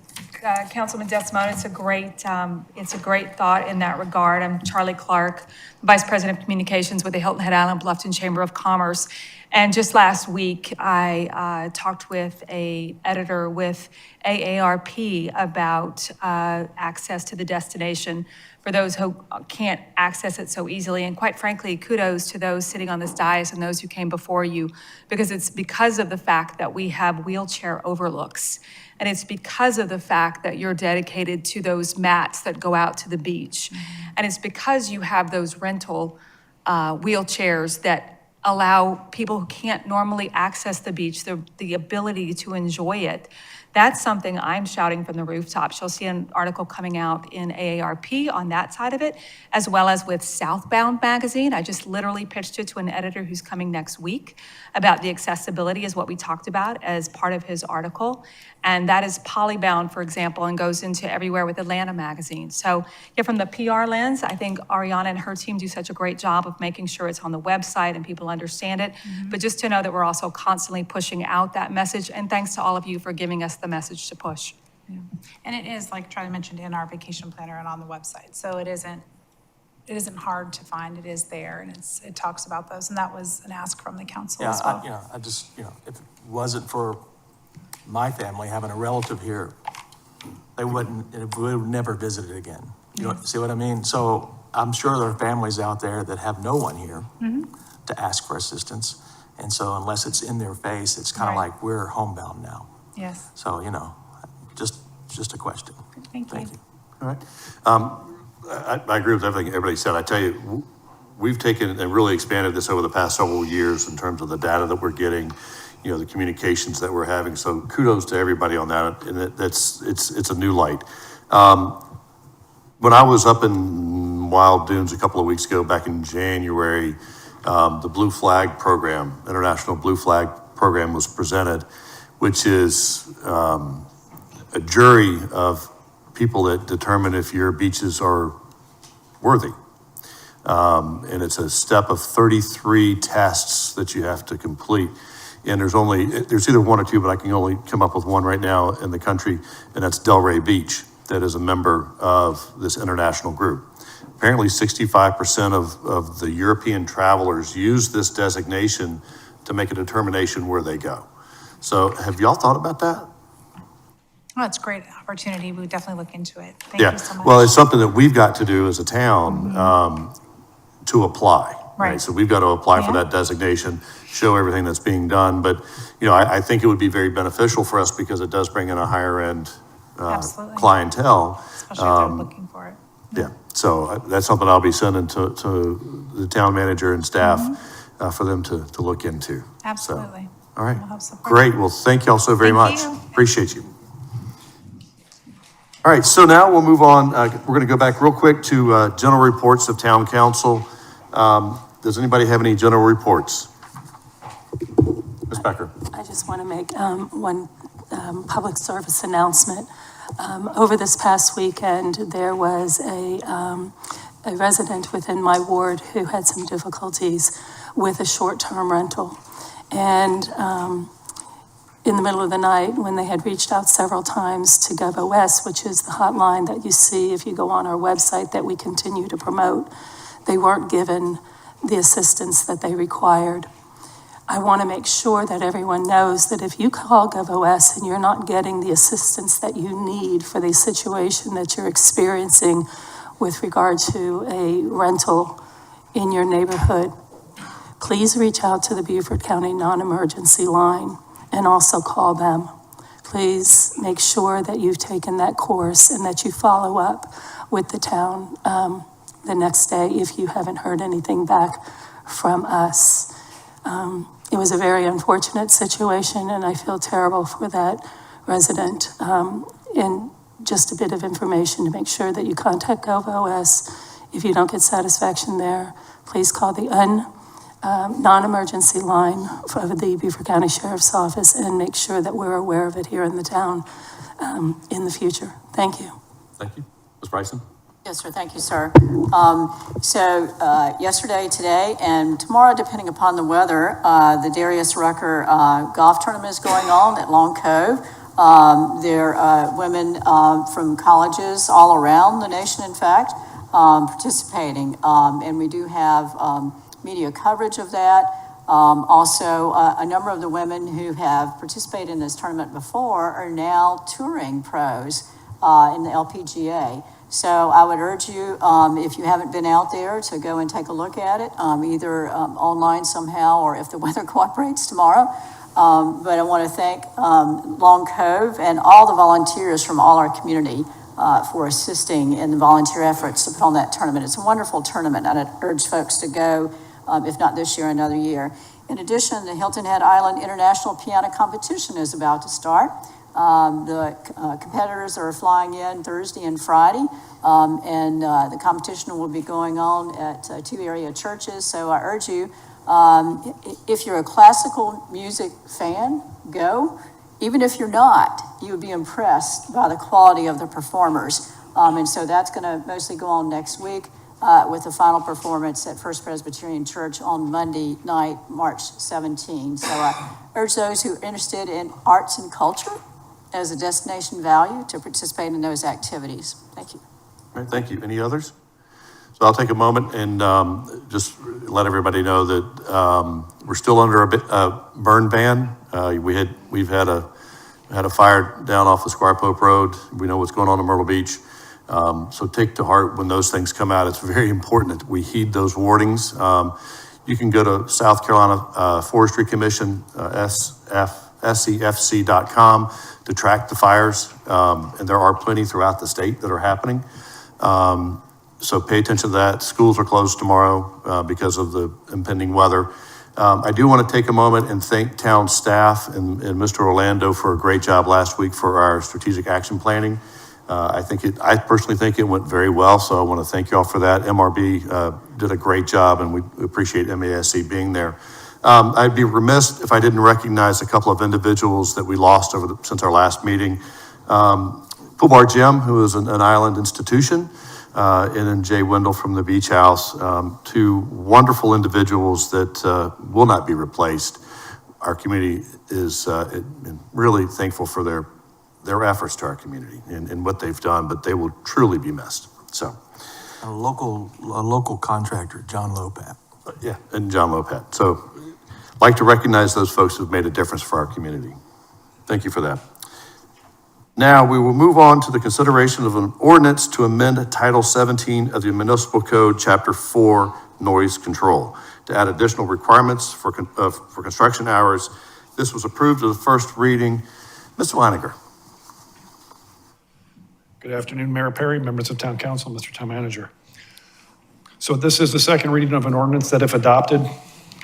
Councilman Desmond, it's a great thought in that regard. I'm Charlie Clark, Vice President of Communications with the Hilton Head Island Bluffton Chamber of Commerce. And just last week, I talked with an editor with AARP about access to the destination for those who can't access it so easily. And quite frankly, kudos to those sitting on this dais and those who came before you, because it's because of the fact that we have wheelchair overlooks. And it's because of the fact that you're dedicated to those mats that go out to the beach. Mm-hmm. And it's because you have those rental wheelchairs that allow people who can't normally access the beach the ability to enjoy it, That's something I'm shouting from the rooftops. You'll see an article coming out in AARP on that side of it, as well as with Southbound Magazine. I just literally pitched it to an editor who's coming next week about the accessibility is what we talked about as part of his article. And that is polybound, for example, and goes into everywhere with Atlanta Magazine. So yeah, from the PR lens, I think Ariana and her team do such a great job of making sure it's on the website and people understand it. But just to know that we're also constantly pushing out that message, and thanks to all of you for giving us the message to push. And it is, like Charlie mentioned, in our vacation planner and on the website. So it isn't hard to find. It is there, and it talks about those. And that was an ask from the council as well. I just, if it wasn't for my family having a relative here, they would have never visited again. See what I mean? So I'm sure there are families out there that have no one here to ask for assistance. And so unless it's in their face, it's kind of like we're homebound now. Yes. So, just a question. Thank you. All right. I agree with everything everybody said. I tell you, we've taken and really expanded this over the past several years in terms of the data that we're getting, the communications that we're having. So kudos to everybody on that. And it's a new light. When I was up in Wild Dunes a couple of weeks ago, back in January, the Blue Flag program, International Blue Flag program, was presented, which is a jury of people that determine if your beaches are worthy. And it's a step of 33 tests that you have to complete. And there's either one or two, but I can only come up with one right now in the country, and that's Delray Beach, that is a member of this international group. Apparently 65% of the European travelers use this designation to make a determination where they go. So have y'all thought about that? Oh, it's a great opportunity. We would definitely look into it. Thank you so much. Well, it's something that we've got to do as a town to apply. Right. So we've got to apply for that designation, show everything that's being done. But, I think it would be very beneficial for us because it does bring in a higher end clientele. Especially if they're looking for it. Yeah. So that's something I'll be sending to the town manager and staff for them to look into. Absolutely. So, all right. Great. Well, thank y'all so very much. Appreciate you. All right, so now we'll move on. We're going to go back real quick to general reports of town council. Does anybody have any general reports? Ms. Becker. I just want to make one public service announcement. Over this past weekend, there was a resident within my ward who had some difficulties with a short-term rental. And in the middle of the night, when they had reached out several times to GovOS, which is the hotline that you see if you go on our website that we continue to promote, they weren't given the assistance that they required. I want to make sure that everyone knows that if you call GovOS and you're not getting the assistance that you need for the situation that you're experiencing with regard to a rental in your neighborhood, please reach out to the Beaufort County non-emergency line and also call them. Please make sure that you've taken that course and that you follow up with the town the next day if you haven't heard anything back from us. It was a very unfortunate situation, and I feel terrible for that resident. And just a bit of information to make sure that you contact GovOS. If you don't get satisfaction there, please call the non-emergency line for the Beaufort County Sheriff's Office and make sure that we're aware of it here in the town in the future. Thank you. Thank you. Ms. Bryson? Yes, sir. Thank you, sir. Yesterday, today, and tomorrow, depending upon the weather, the Darius Rucker golf tournament is going on at Long Cove. There are women from colleges all around the nation, in fact, participating. And we do have media coverage of that. Also, a number of the women who have participated in this tournament before are now touring pros in the LPGA. So I would urge you, if you haven't been out there, to go and take a look at it, either online somehow or if the weather cooperates tomorrow. But I want to thank Long Cove and all the volunteers from all our community for assisting in the volunteer efforts to put on that tournament. It's a wonderful tournament, and I'd urge folks to go, if not this year, another year. In addition, the Hilton Head Island International Piano Competition is about to start. The competitors are flying in Thursday and Friday, and the competition will be going on at 2 area churches. So I urge you, if you're a classical music fan, go. Even if you're not, you would be impressed by the quality of the performers. And so that's going to mostly go on next week with the final performance at First Presbyterian Church on Monday night, March 17. So I urge those who are interested in arts and culture as a destination value to participate in those activities. Thank you. All right, thank you. Any others? So I'll take a moment and just let everybody know that we're still under a burn ban. We've had a fire down off of Squire Pope Road. We know what's going on in Myrtle Beach. So take to heart when those things come out. It's very important that we heed those warnings. You can go to South Carolina Forestry Commission, SCFC.com to track the fires. And there are plenty throughout the state that are happening. So pay attention to that. Schools are closed tomorrow because of the impending weather. I do want to take a moment and thank town staff and Mr. Orlando for a great job last week for our strategic action planning. I personally think it went very well, so I want to thank you all for that. MRB did a great job, and we appreciate MASC being there. I'd be remiss if I didn't recognize a couple of individuals that we lost since our last meeting. Pool Bar Jim, who is an island institution, and then Jay Wendell from the Beach House, two wonderful individuals that will not be replaced. Our community is really thankful for their efforts to our community and what they've done, but they will truly be missed. So, a local contractor, John Lopat. Yeah, and John Lopat. So, like to recognize those folks who've made a difference for our community. Thank you for that. Now, we will move on to the consideration of an ordinance to amend Title 17 of the Municipal Code, Chapter 4, Noise Control, to add additional requirements for construction hours. This was approved at the first reading. Mr. Leininger. Good afternoon, Mayor Perry, members of Town Council, Mr. Town Manager. So this is the second reading of an ordinance that, if adopted,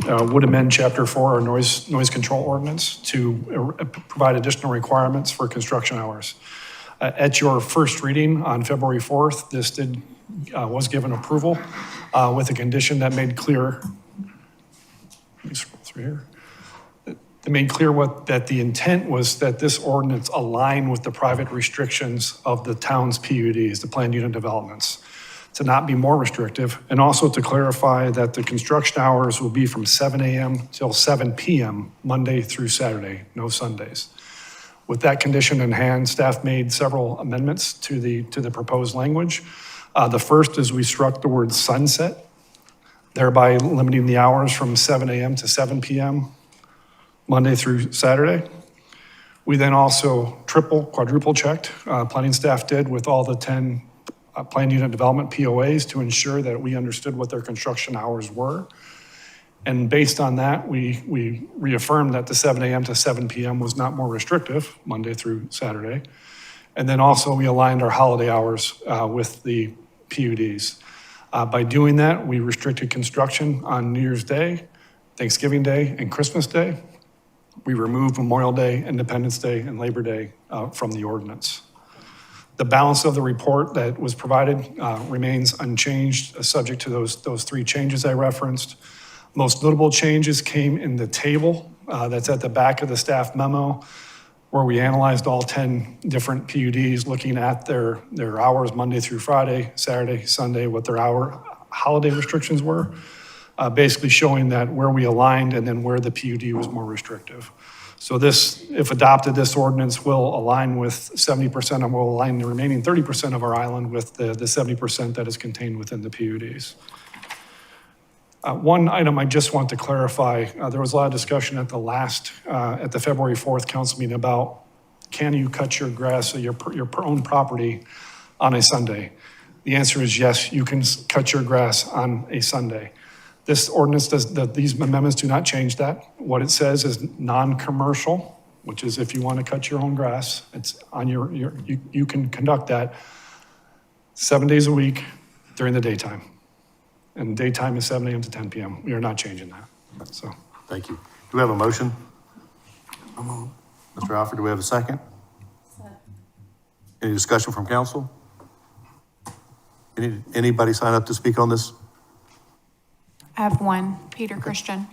would amend Chapter 4, our noise control ordinance, to provide additional requirements for construction hours. At your first reading on February 4th, this was given approval with a condition that made clear. Let me scroll through here. It made clear that the intent was that this ordinance align with the private restrictions of the town's PUDs, the planned unit developments, to not be more restrictive, and also to clarify that the construction hours will be from 7 a.m. till 7 p.m. Monday through Saturday, no Sundays. With that condition in hand, staff made several amendments to the proposed language. The first is we struck the word sunset, thereby limiting the hours from 7 a.m. to 7 p.m. Monday through Saturday. We then also quadruple checked, planning staff did, with all the 10 planned unit development POAs to ensure that we understood what their construction hours were. And based on that, we reaffirmed that the 7 a.m. to 7 p.m. was not more restrictive, Monday through Saturday. And then also we aligned our holiday hours with the PUDs. By doing that, we restricted construction on New Year's Day, Thanksgiving Day, and Christmas Day. We removed Memorial Day, Independence Day, and Labor Day from the ordinance. The balance of the report that was provided remains unchanged, subject to those three changes I referenced. Most notable changes came in the table that's at the back of the staff memo, where we analyzed all 10 different PUDs, looking at their hours Monday through Friday, Saturday, Sunday, what their holiday restrictions were. Basically showing that where we aligned and then where the PUD was more restrictive. So this, if adopted, this ordinance will align with 70% and will align the remaining 30% of our island with the 70% that is contained within the PUDs. One item I just want to clarify, there was a lot of discussion at the February 4th council meeting about, can you cut your grass at your own property on a Sunday? The answer is yes, you can cut your grass on a Sunday. This ordinance these amendments do not change that. What it says is non-commercial, which is if you want to cut your own grass, it's on you can conduct that 7 days a week during the daytime. And daytime is 7 a.m. to 10 p.m. We are not changing that. So, thank you. Do we have a motion? Mr. Alford, do we have a second? Any discussion from council? Anybody sign up to speak on this? I have one, Peter Christian.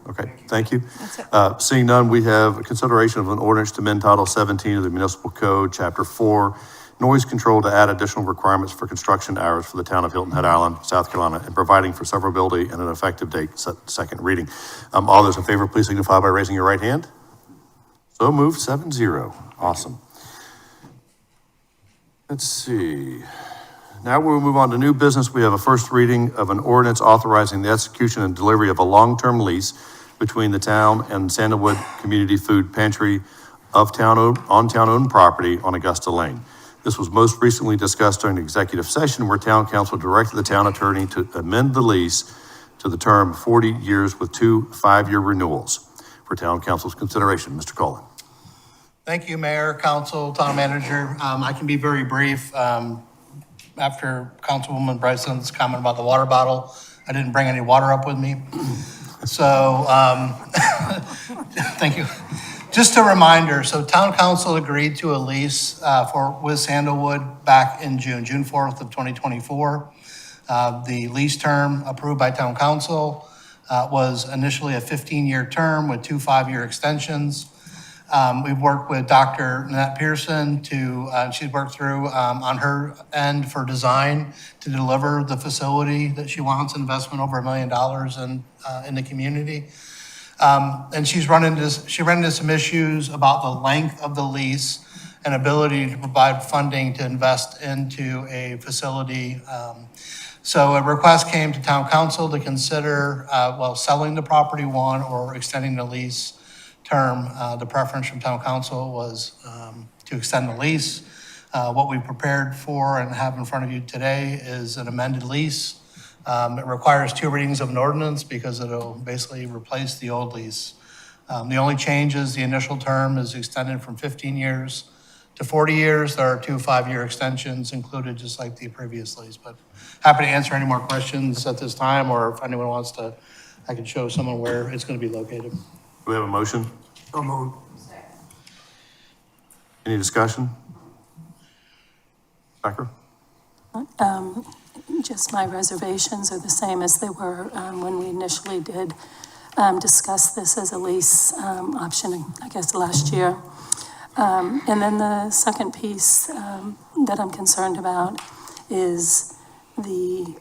Okay, thank you. That's it. Seeing none, we have a consideration of an ordinance to amend Title 17 of the Municipal Code, Chapter 4, noise control, to add additional requirements for construction hours for the town of Hilton Head Island, South Carolina, and providing for severability and an effective date. Second reading. All those in favor, please signify by raising your right hand. So moved, 7-0. Awesome. Let's see. Now we'll move on to new business. We have a first reading of an ordinance authorizing the execution and delivery of a long-term lease between the town and Sandalwood Community Food Pantry on town-owned property on Augusta Lane. This was most recently discussed during the executive session where town council directed the town attorney to amend the lease to the term 40 years with 2 5-year renewals. For town council's consideration, Mr. Cullen. Thank you, Mayor, Council, Town Manager. I can be very brief. After Councilwoman Bryson's comment about the water bottle, I didn't bring any water up with me. So, thank you. Just a reminder, so Town Council agreed to a lease with Sandalwood back in June 4th of 2024. The lease term approved by Town Council was initially a 15-year term with 2 5-year extensions. We've worked with Dr. Nanette Pearson she's worked through on her end for design to deliver the facility that she wants, investment over $1 million in the community. And she ran into some issues about the length of the lease and ability to provide funding to invest into a facility. So a request came to Town Council to consider, selling the property, one, or extending the lease term. The preference from Town Council was to extend the lease. What we prepared for and have in front of you today is an amended lease. It requires 2 readings of an ordinance because it'll basically replace the old lease. The only change is the initial term is extended from 15 years to 40 years. There are 2 5-year extensions included, just like the previous lease. But happy to answer any more questions at this time, or if anyone wants to, I can show someone where it's going to be located. Do we have a motion? So moved. Any discussion? Becker? Just my reservations are the same as they were when we initially did discuss this as a lease option, I guess, last year. And then the second piece that I'm concerned about is I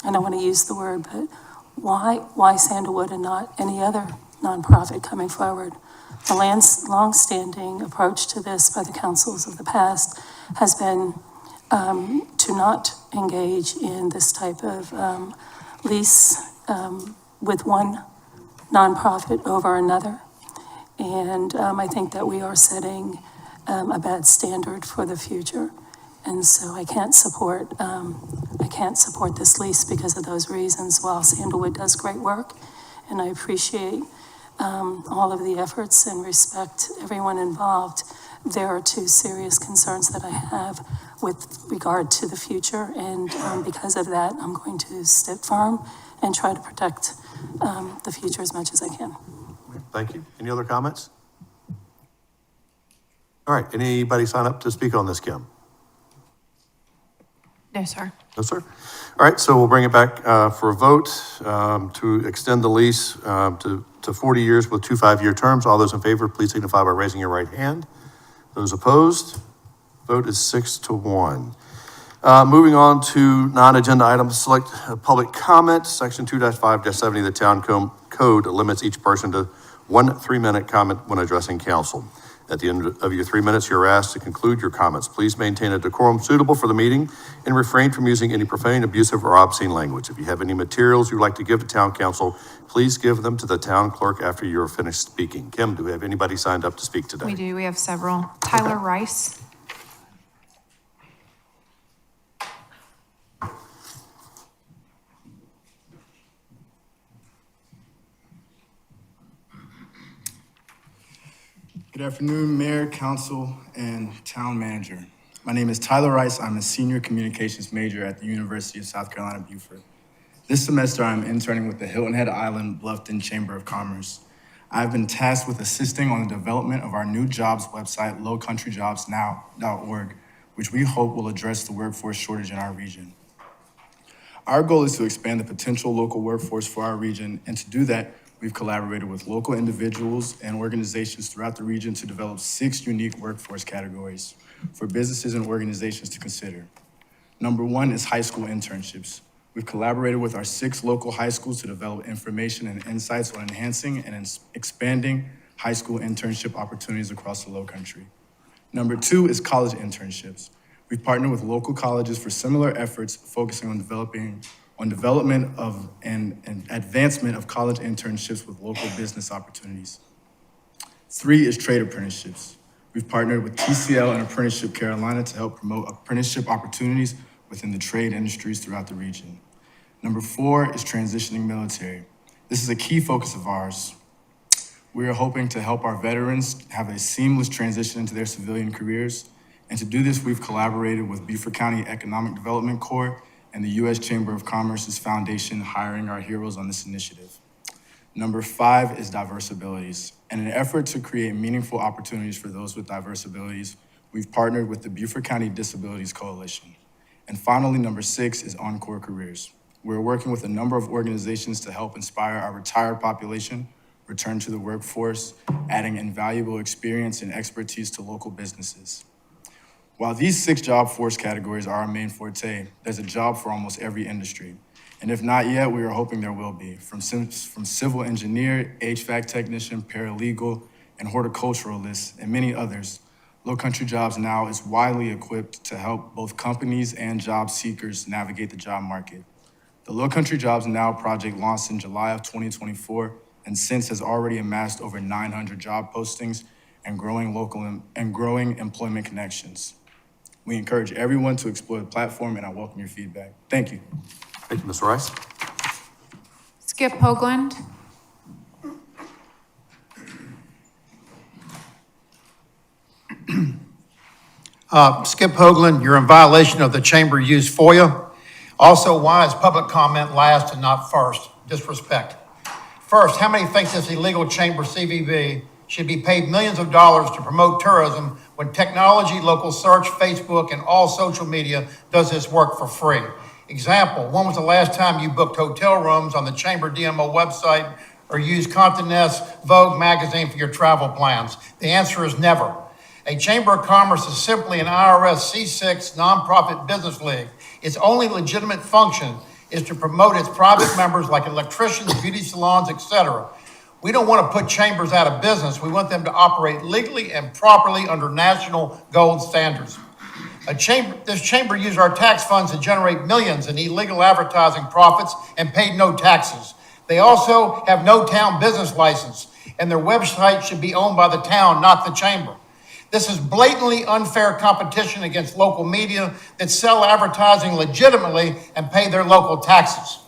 don't want to use the word, but why Sandalwood and not any other nonprofit coming forward? The long-standing approach to this by the councils of the past has been to not engage in this type of lease with one nonprofit over another. And I think that we are setting a bad standard for the future. And so I can't support this lease because of those reasons. While Sandalwood does great work, and I appreciate all of the efforts and respect everyone involved, there are 2 serious concerns that I have with regard to the future. And because of that, I'm going to stick firm and try to protect the future as much as I can. Thank you. Any other comments? All right, anybody sign up to speak on this, Kim? No, sir. No, sir. All right, so we'll bring it back for a vote to extend the lease to 40 years with 2 5-year terms. All those in favor, please signify by raising your right hand. Those opposed, vote is 6-1. Moving on to non-agenda items, select public comment. Section 2-5-70 of the town code limits each person to 1 3-minute comment when addressing council. At the end of your 3 minutes, you're asked to conclude your comments. Please maintain a decorum suitable for the meeting and refrain from using any profane, abusive, or obscene language. If you have any materials you'd like to give to town council, please give them to the town clerk after you're finished speaking. Kim, do we have anybody signed up to speak today? We do. We have several. Tyler Rice. Good afternoon, Mayor, Council, and Town Manager. My name is Tyler Rice. I'm a senior communications major at the University of South Carolina, Beaufort. This semester, I'm interning with the Hilton Head Island Bluffton Chamber of Commerce. I have been tasked with assisting on the development of our new jobs website, lowcountryjobsnow.org, which we hope will address the workforce shortage in our region. Our goal is to expand the potential local workforce for our region, and to do that, we've collaborated with local individuals and organizations throughout the region to develop 6 unique workforce categories for businesses and organizations to consider. Number 1 is high school internships. We've collaborated with our 6 local high schools to develop information and insights on enhancing and expanding high school internship opportunities across the Lowcountry. Number 2 is college internships. We've partnered with local colleges for similar efforts, focusing on development of and advancement of college internships with local business opportunities. 3 is trade apprenticeships. We've partnered with TCL and Apprenticeship Carolina to help promote apprenticeship opportunities within the trade industries throughout the region. Number 4 is transitioning military. This is a key focus of ours. We are hoping to help our veterans have a seamless transition into their civilian careers. And to do this, we've collaborated with Beaufort County Economic Development Corps and the U.S. Chamber of Commerce's foundation, hiring our heroes on this initiative. Number 5 is diverse abilities. In an effort to create meaningful opportunities for those with diverse abilities, we've partnered with the Beaufort County Disabilities Coalition. And finally, number 6 is Encore Careers. We're working with a number of organizations to help inspire our retired population return to the workforce, adding invaluable experience and expertise to local businesses. While these 6 job force categories are our main forte, there's a job for almost every industry. And if not yet, we are hoping there will be, from civil engineer, HVAC technician, paralegal, and horticulturalist, and many others. Lowcountry Jobs Now is widely equipped to help both companies and job seekers navigate the job market. The Lowcountry Jobs Now project launched in July of 2024, and since has already amassed over 900 job postings and growing employment connections. We encourage everyone to explore the platform, and I welcome your feedback. Thank you. Thank you, Ms. Rice. Skip Hoagland. Skip Hoagland, you're in violation of the chamber use FOIA. Also, why is public comment last and not first? Disrespect. First, how many think this illegal chamber CVB should be paid millions of dollars to promote tourism when technology, local search, Facebook, and all social media does this work for free? Example, when was the last time you booked hotel rooms on the Chamber DMO website or used Condé Nast Vogue magazine for your travel plans? The answer is never. A Chamber of Commerce is simply an IRS C6 nonprofit business league. Its only legitimate function is to promote its private members like electricians, beauty salons, etc. We don't want to put chambers out of business. We want them to operate legally and properly under national gold standards. This chamber used our tax funds to generate millions in illegal advertising profits and paid no taxes. They also have no town business license, and their website should be owned by the town, not the chamber. This is blatantly unfair competition against local media that sell advertising legitimately and pay their local taxes.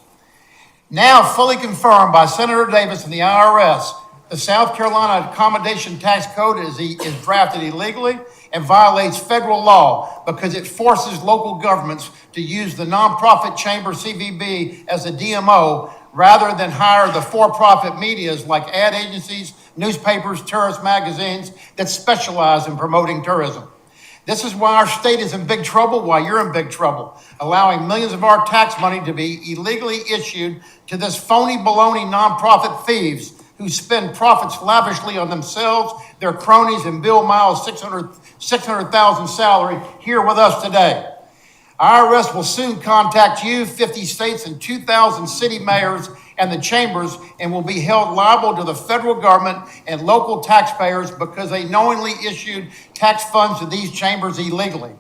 Now fully confirmed by Senator Davis and the IRS, the South Carolina Accommodation Tax Code is drafted illegally and violates federal law because it forces local governments to use the nonprofit chamber CVB as a DMO rather than hire the for-profit medias like ad agencies, newspapers, tourist magazines that specialize in promoting tourism. This is why our state is in big trouble, why you're in big trouble, allowing millions of our tax money to be illegally issued to this phony baloney nonprofit thieves who spend profits lavishly on themselves, their cronies, and Bill Miles' $600,000 salary here with us today. IRS will soon contact you, 50 states and 2,000 city mayors and the chambers, and will be held liable to the federal government and local taxpayers because they knowingly issued tax funds to these chambers illegally.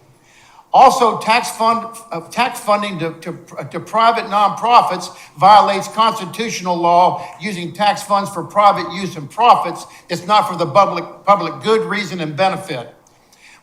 Also, tax funding to private nonprofits violates constitutional law using tax funds for private use and profits. It's not for the public good, reason, and benefit.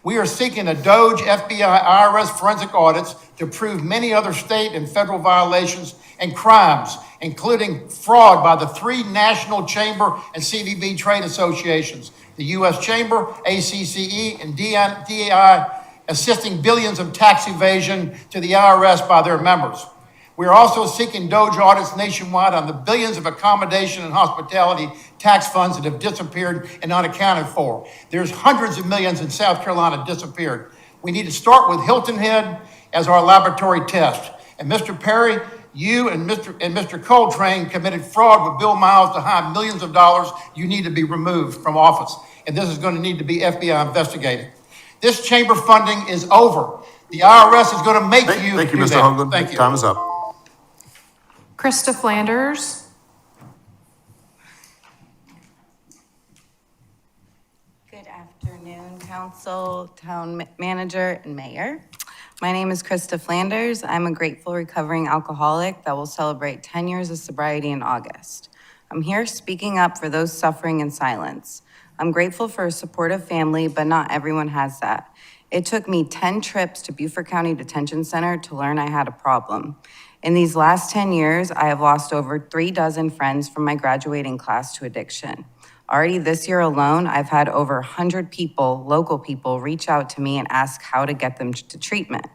We are seeking a DOJ, FBI, IRS forensic audits to prove many other state and federal violations and crimes, including fraud by the 3 national chamber and CVB trade associations, the U.S. Chamber, ACCE, and DEI, assisting billions of tax evasion to the IRS by their members. We are also seeking Doge audits nationwide on the billions of accommodation and hospitality tax funds that have disappeared and not accounted for. There's hundreds of millions in South Carolina disappeared. We need to start with Hilton Head as our laboratory test. And Mr. Perry, you and Mr. Coltrane committed fraud with Bill Miles to hide millions of dollars. You need to be removed from office. And this is going to need to be FBI investigated. This chamber funding is over. The IRS is going to make you Thank you, do Mr. that. Hoagland. Thank you. Time is up. Krista Flanders. Good afternoon, council, town manager, and mayor. My name is Krista Flanders. I'm a grateful recovering alcoholic that will celebrate 10 years of sobriety in August. I'm here speaking up for those suffering in silence. I'm grateful for a supportive family, but not everyone has that. It took me 10 trips to Beaufort County Detention Center to learn I had a problem. In these last 10 years, I have lost over 36 friends from my graduating class to addiction. Already this year alone, I've had over 100 people, local people, reach out to me and ask how to get them to treatment.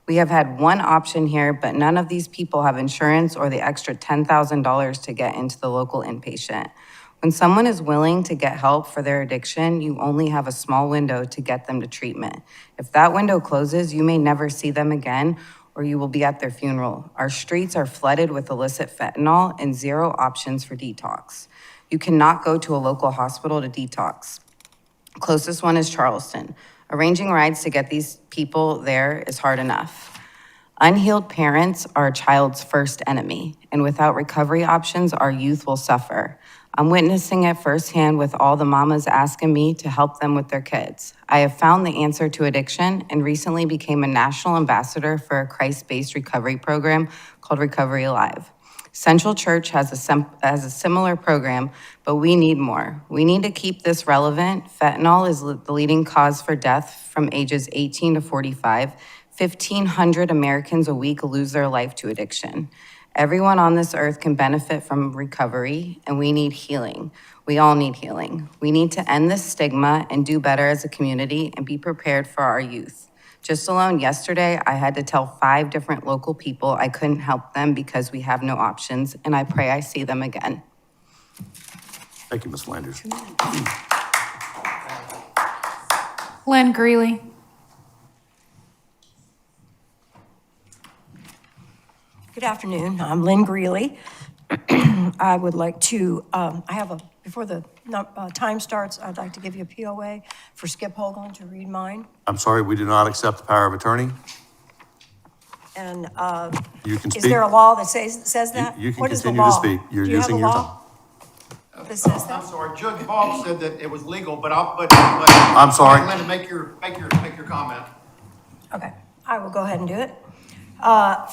We have had one option here, but none of these people have insurance or the extra $10,000 to get into the local inpatient. When someone is willing to get help for their addiction, you only have a small window to get them to treatment. If that window closes, you may never see them again, or you will be at their funeral. Our streets are flooded with illicit fentanyl and zero options for detox. You cannot go to a local hospital to detox. Closest one is Charleston. Arranging rides to get these people there is hard enough. Unhealed parents are a child's first enemy, and without recovery options, our youth will suffer. I'm witnessing it firsthand with all the mamas asking me to help them with their kids. I have found the answer to addiction and recently became a national ambassador for a Christ-based recovery program called Recovery Alive. Central Church has a similar program, but we need more. We need to keep this relevant. Fentanyl is the leading cause for death from ages 18 to 45. 1,500 Americans a week lose their life to addiction. Everyone on this earth can benefit from recovery, and we need healing. We all need healing. We need to end this stigma and do better as a community and be prepared for our youth. Just alone yesterday, I had to tell 5 different local people I couldn't help them because we have no options, and I pray I see them again. Thank you, Ms. Flanders. Lynn Greeley. Good afternoon. I'm Lynn Greeley. I would like to, before the time starts, I'd like to give you a POA for Skip Hoagland to read mine. I'm sorry, we do not accept the power of attorney. And You can is speak. there a law that says that? You can What is the continue to law? speak. You're Do you have using a your law that says that? I'm sorry, Judge Boggs said that it was legal, but I'm sorry. Linda, make your comment. Okay, I will go ahead and do it.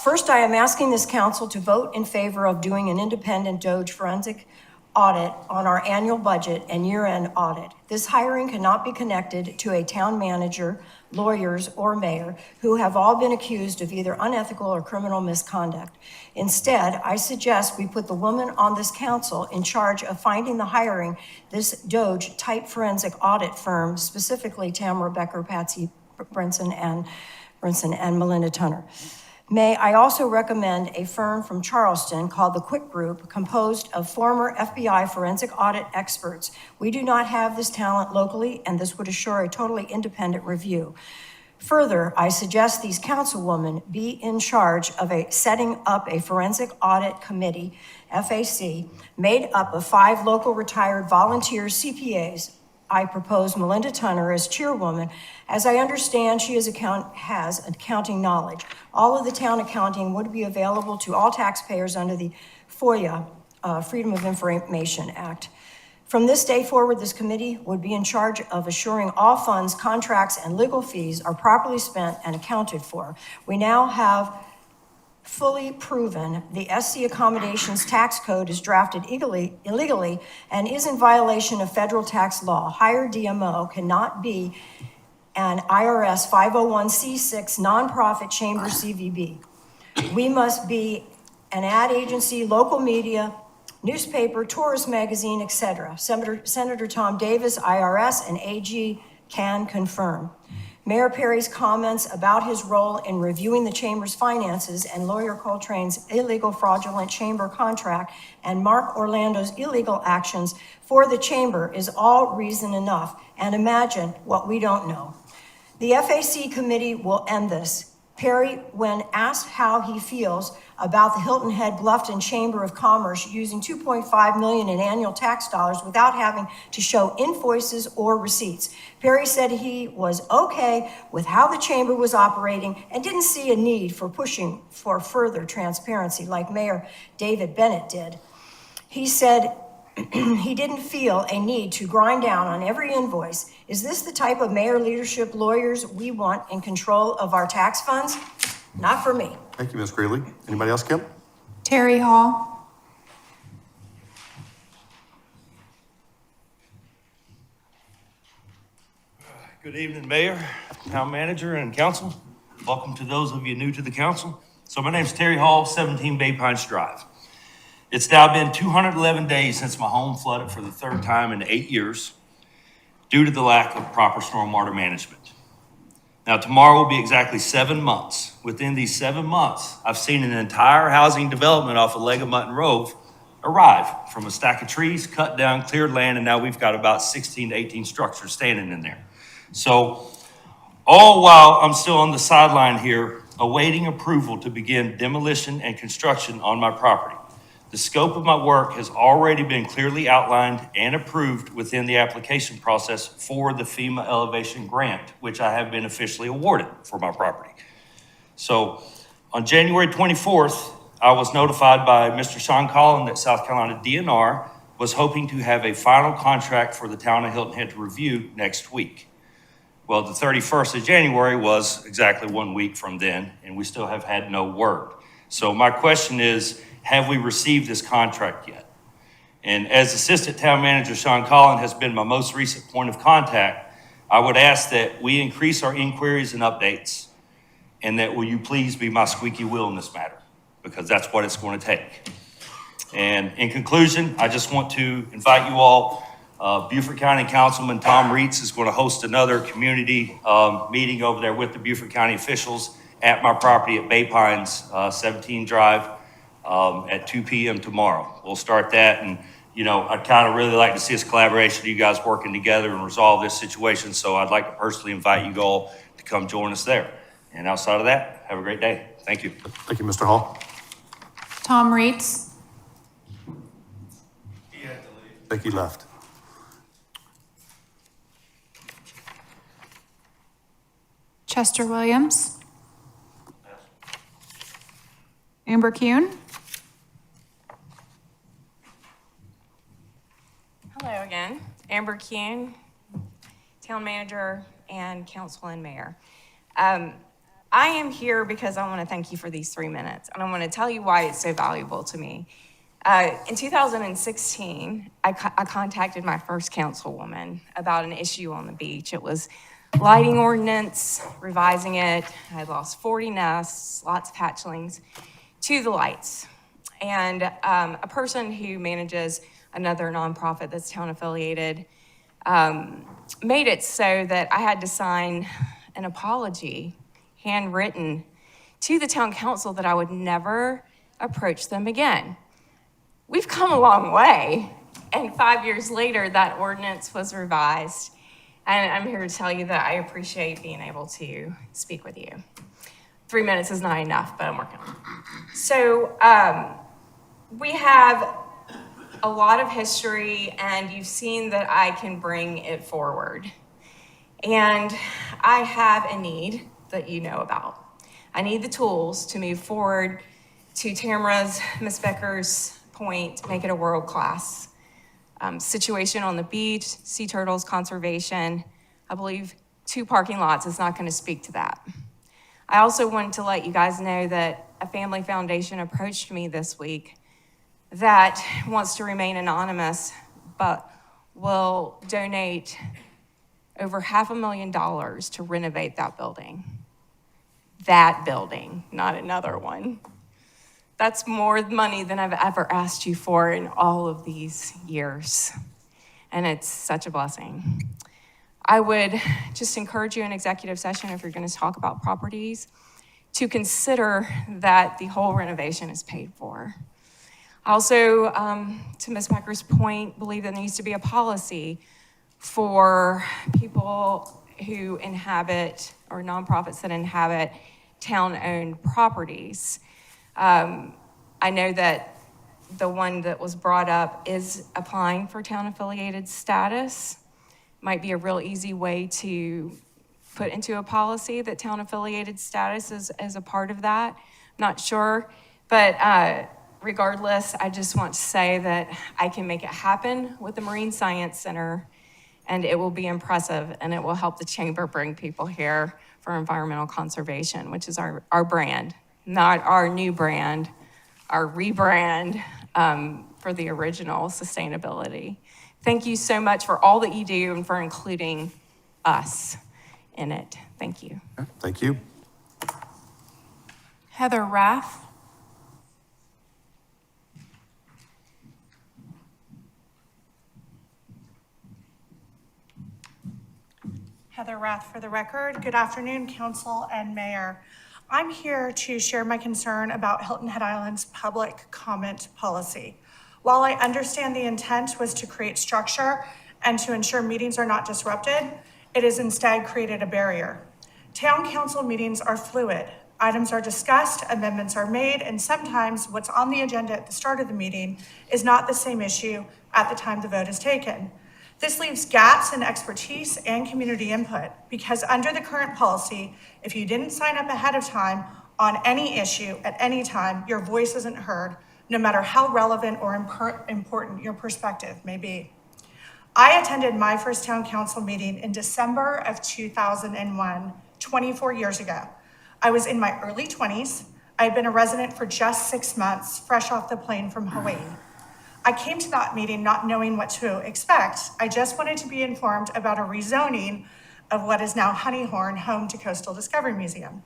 First, I am asking this council to vote in favor of doing an independent Doge forensic audit on our annual budget and year-end audit. This hiring cannot be connected to a town manager, lawyers, or mayor who have all been accused of either unethical or criminal misconduct. Instead, I suggest we put the woman on this council in charge of finding the hiring this Doge type forensic audit firm, specifically Tamara Becker, Patsy Brinson, and Melinda Tunner. May I also recommend a firm from Charleston called the Quick Group, composed of former FBI forensic audit experts. We do not have this talent locally, and this would assure a totally independent review. Further, I suggest these councilwomen be in charge of setting up a forensic audit committee, FAC, made up of 5 local retired volunteer CPAs. I propose Melinda Tunner as chairwoman, as I understand she has accounting knowledge. All of the town accounting would be available to all taxpayers under the FOIA, Freedom of Information Act. From this day forward, this committee would be in charge of assuring all funds, contracts, and legal fees are properly spent and accounted for. We now have fully proven the SC accommodations tax code is drafted illegally and is in violation of federal tax law. Higher DMO cannot be an IRS 501c6 nonprofit chamber CVB. We must be an ad agency, local media, newspaper, tourist magazine, etc. Senator Tom Davis, IRS, and AG can confirm. Mayor Perry's comments about his role in reviewing the chamber's finances and lawyer Coltrane's illegal fraudulent chamber contract and Mark Orlando's illegal actions for the chamber is all reason enough. And imagine what we don't know. The FAC committee will end this. Perry, when asked how he feels about the Hilton Head Bluffton Chamber of Commerce using $2.5 million in annual tax dollars without having to show invoices or receipts, Perry said he was okay with how the chamber was operating and didn't see a need for pushing for further transparency like Mayor David Bennett did. He said he didn't feel a need to grind down on every invoice. Is this the type of mayor leadership lawyers we want in control of our tax funds? Not for me. Thank you, Ms. Greeley. Anybody else, Kim? Terry Hall. Good evening, Mayor, Town Manager, and Council. Welcome to those of you new to the council. So my name's Terry Hall, 17 Bay Pines Drive. It's now been 211 days since my home flooded for the third time in 8 years due to the lack of proper stormwater management. Now, tomorrow will be exactly 7 months. Within these 7 months, I've seen an entire housing development off of Leg of Mutton Road arrive from a stack of trees, cut down, cleared land, and now we've got about 16 to 18 structures standing in there. So all while I'm still on the sideline here, awaiting approval to begin demolition and construction on my property. The scope of my work has already been clearly outlined and approved within the application process for the FEMA elevation grant, which I have been officially awarded for my property. So on January 24th, I was notified by Mr. Sean Collin that South Carolina DNR was hoping to have a final contract for the town of Hilton Head to review next week. Well, the 31st of January was exactly 1 week from then, and we still have had no word. So my question is, have we received this contract yet? And as Assistant Town Manager Sean Collin has been my most recent point of contact, I would ask that we increase our inquiries and updates, and that will you please be my squeaky wheel in this matter, because that's what it's going to take. And in conclusion, I just want to invite you all. Beaufort County Councilman Tom Reitz is going to host another community meeting over there with the Beaufort County officials at my property at Bay Pines, 17 Drive, at 2 p.m. tomorrow. We'll start that, and I'd kind of really like to see us collaboration, you guys working together and resolve this situation. So I'd like to personally invite you all to come join us there. And outside of that, have a great day. Thank you. Thank you, Mr. Hall. Tom Reitz. I think he left. Chester Williams. Amber Kuhn. Hello again, Amber Kuhn, Town Manager and Council and Mayor. I am here because I want to thank you for these 3 minutes, and I want to tell you why it's so valuable to me. In 2016, I contacted my first councilwoman about an issue on the beach. It was lighting ordinance, revising it. I had lost 40 nests, lots of hatchlings to the lights. And a person who manages another nonprofit that's town affiliated made it so that I had to sign an apology, handwritten, to the town council that I would never approach them again. We've come a long way, and 5 years later, that ordinance was revised. And I'm here to tell you that I appreciate being able to speak with you. 3 minutes is not enough, but I'm working on it. So we have a lot of history, and you've seen that I can bring it forward. And I have a need that you know about. I need the tools to move forward to Tamara's, Ms. Becker's point, make it a world-class situation on the beach, sea turtles conservation. I believe 2 parking lots is not going to speak to that. I also wanted to let you guys know that a family foundation approached me this week that wants to remain anonymous, but will donate over $500,000 to renovate that building. That building, not another one. That's more money than I've ever asked you for in all of these years. And it's such a blessing. I would just encourage you in executive session, if you're going to talk about properties, to consider that the whole renovation is paid for. I also, to Ms. Becker's point, believe there needs to be a policy for people who inhabit, or nonprofits that inhabit town-owned properties. I know that the one that was brought up is applying for town-affiliated status. Might be a real easy way to put into a policy that town-affiliated status is a part of that. Not sure, but regardless, I just want to say that I can make it happen with the Marine Science Center, and it will be impressive, and it will help the chamber bring people here for environmental conservation, which is our brand, not our new brand, our rebrand for the original sustainability. Thank you so much for all that you do and for including us in it. Thank you. Thank you. Heather Raff. Heather Rath for the record. Good afternoon, council and mayor. I'm here to share my concern about Hilton Head Island's public comment policy. While I understand the intent was to create structure and to ensure meetings are not disrupted, it has instead created a barrier. Town council meetings are fluid. Items are discussed, amendments are made, and sometimes what's on the agenda at the start of the meeting is not the same issue at the time the vote is taken. This leaves gaps in expertise and community input because under the current policy, if you didn't sign up ahead of time on any issue at any time, your voice isn't heard, no matter how relevant or important your perspective may be. I attended my first town council meeting in December of 2001, 24 years ago. I was in my early 20s. I had been a resident for just 6 months, fresh off the plane from Hawaii. I came to that meeting not knowing what to expect. I just wanted to be informed about a rezoning of what is now Honeyhorn, home to Coastal Discovery Museum.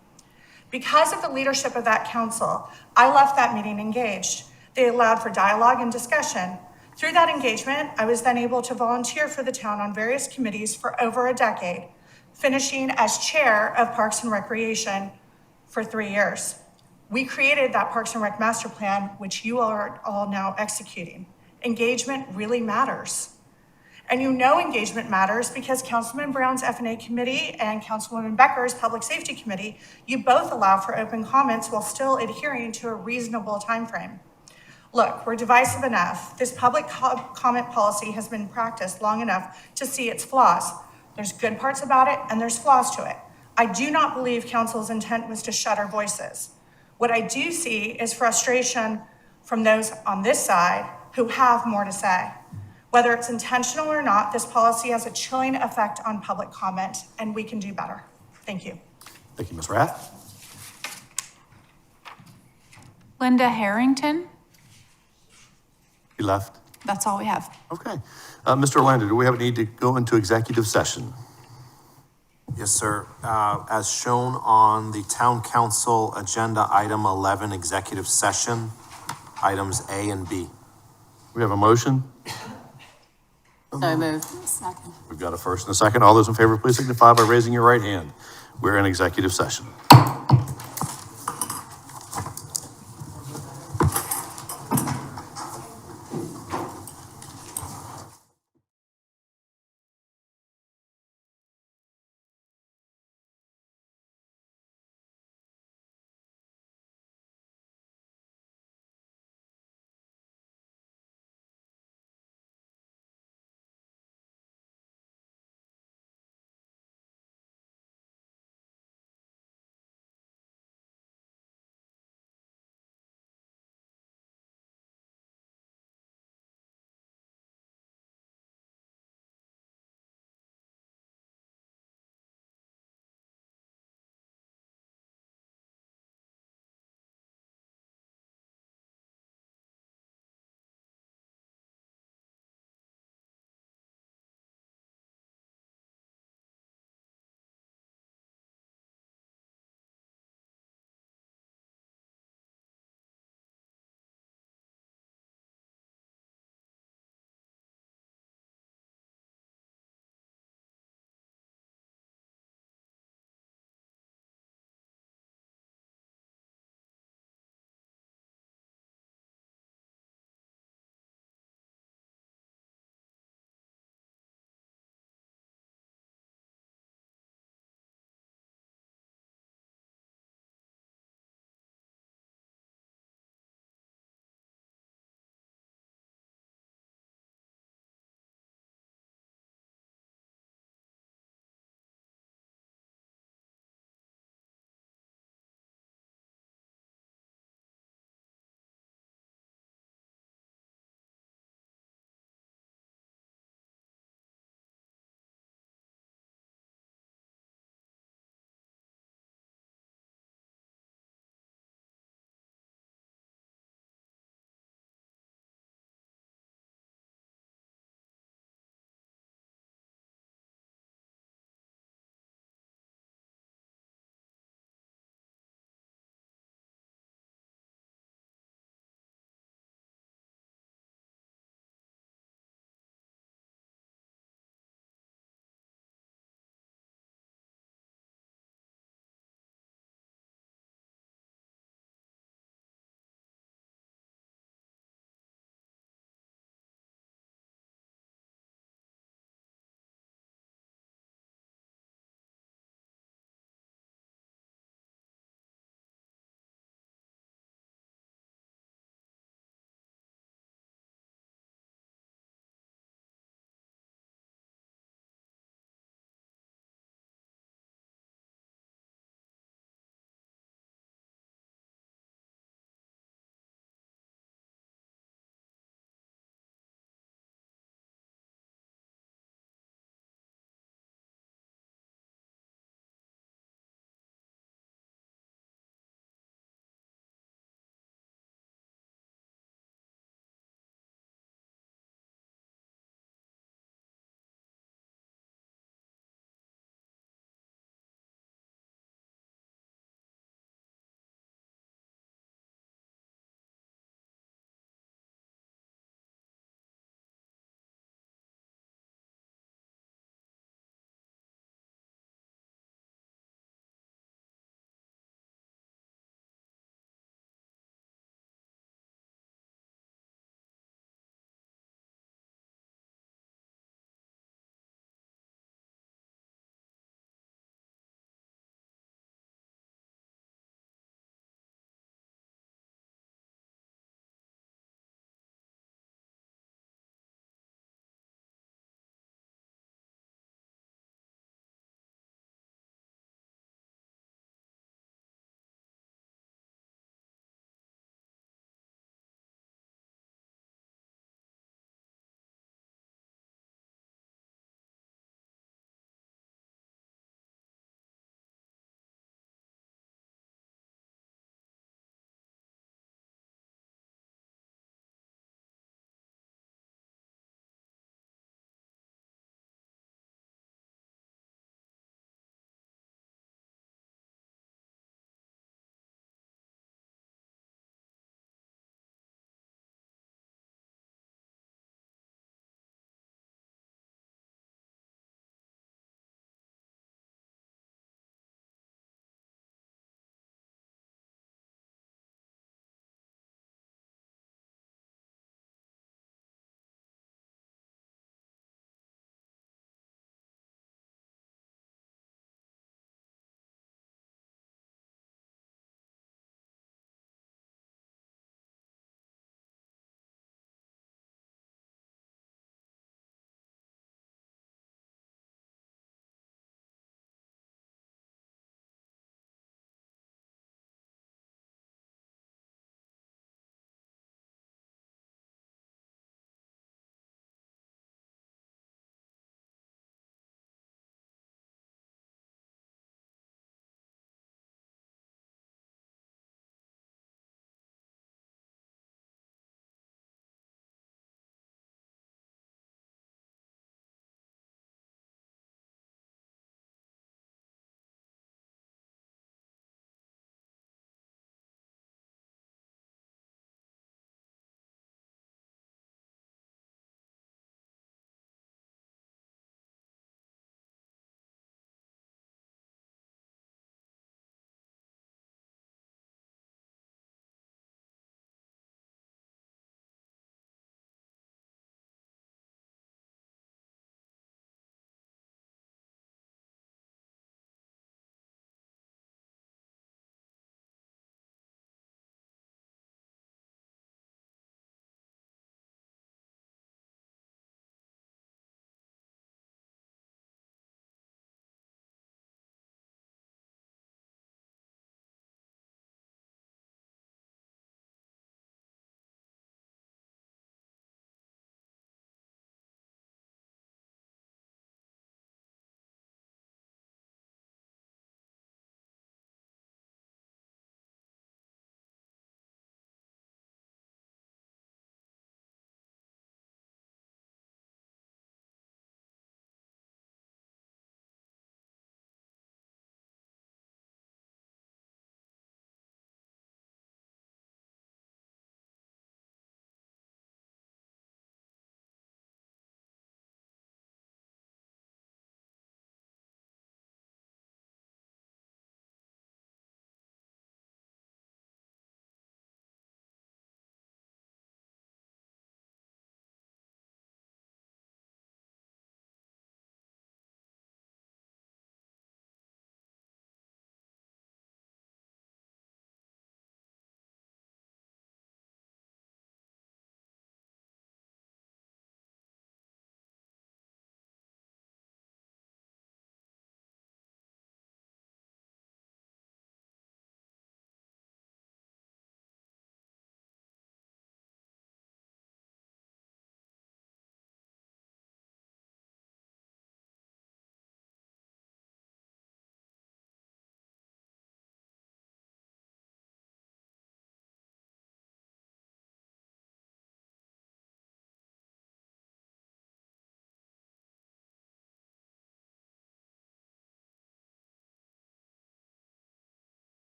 Because of the leadership of that council, I left that meeting engaged. They allowed for dialogue and discussion. Through that engagement, I was then able to volunteer for the town on various committees for over a decade, finishing as chair of Parks and Recreation for 3 years. We created that Parks and Rec master plan, which you are all now executing. Engagement really matters. And you know engagement matters because Councilman Brown's F&A committee and Councilwoman Becker's Public Safety Committee, you both allow for open comments while still adhering to a reasonable timeframe. Look, we're divisive enough. This public comment policy has been practiced long enough to see its flaws. There's good parts about it and there's flaws to it. I do not believe council's intent was to shut our voices. What I do see is frustration from those on this side who have more to say. Whether it's intentional or not, this policy has a chilling effect on public comment, and we can do better. Thank you. Thank you, Ms. Rath. Linda Harrington. You left? That's all we have. Okay. Mr. Orlando, do we have a need to go into executive session? Yes, sir. As shown on the town council agenda, item 11, executive session, items A and B. We have a motion. So moved. Second. We've got a first and a second. All those in favor, please signify by raising your right hand. We're in executive session.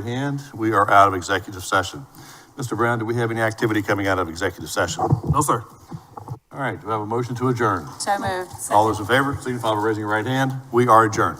Hand, we are out of executive session. Mr. Brown, do we have any activity coming out of executive session? No, sir. All right, do I have a motion to adjourn? So moved. All those in favor, signify by raising your right hand. We are adjourned.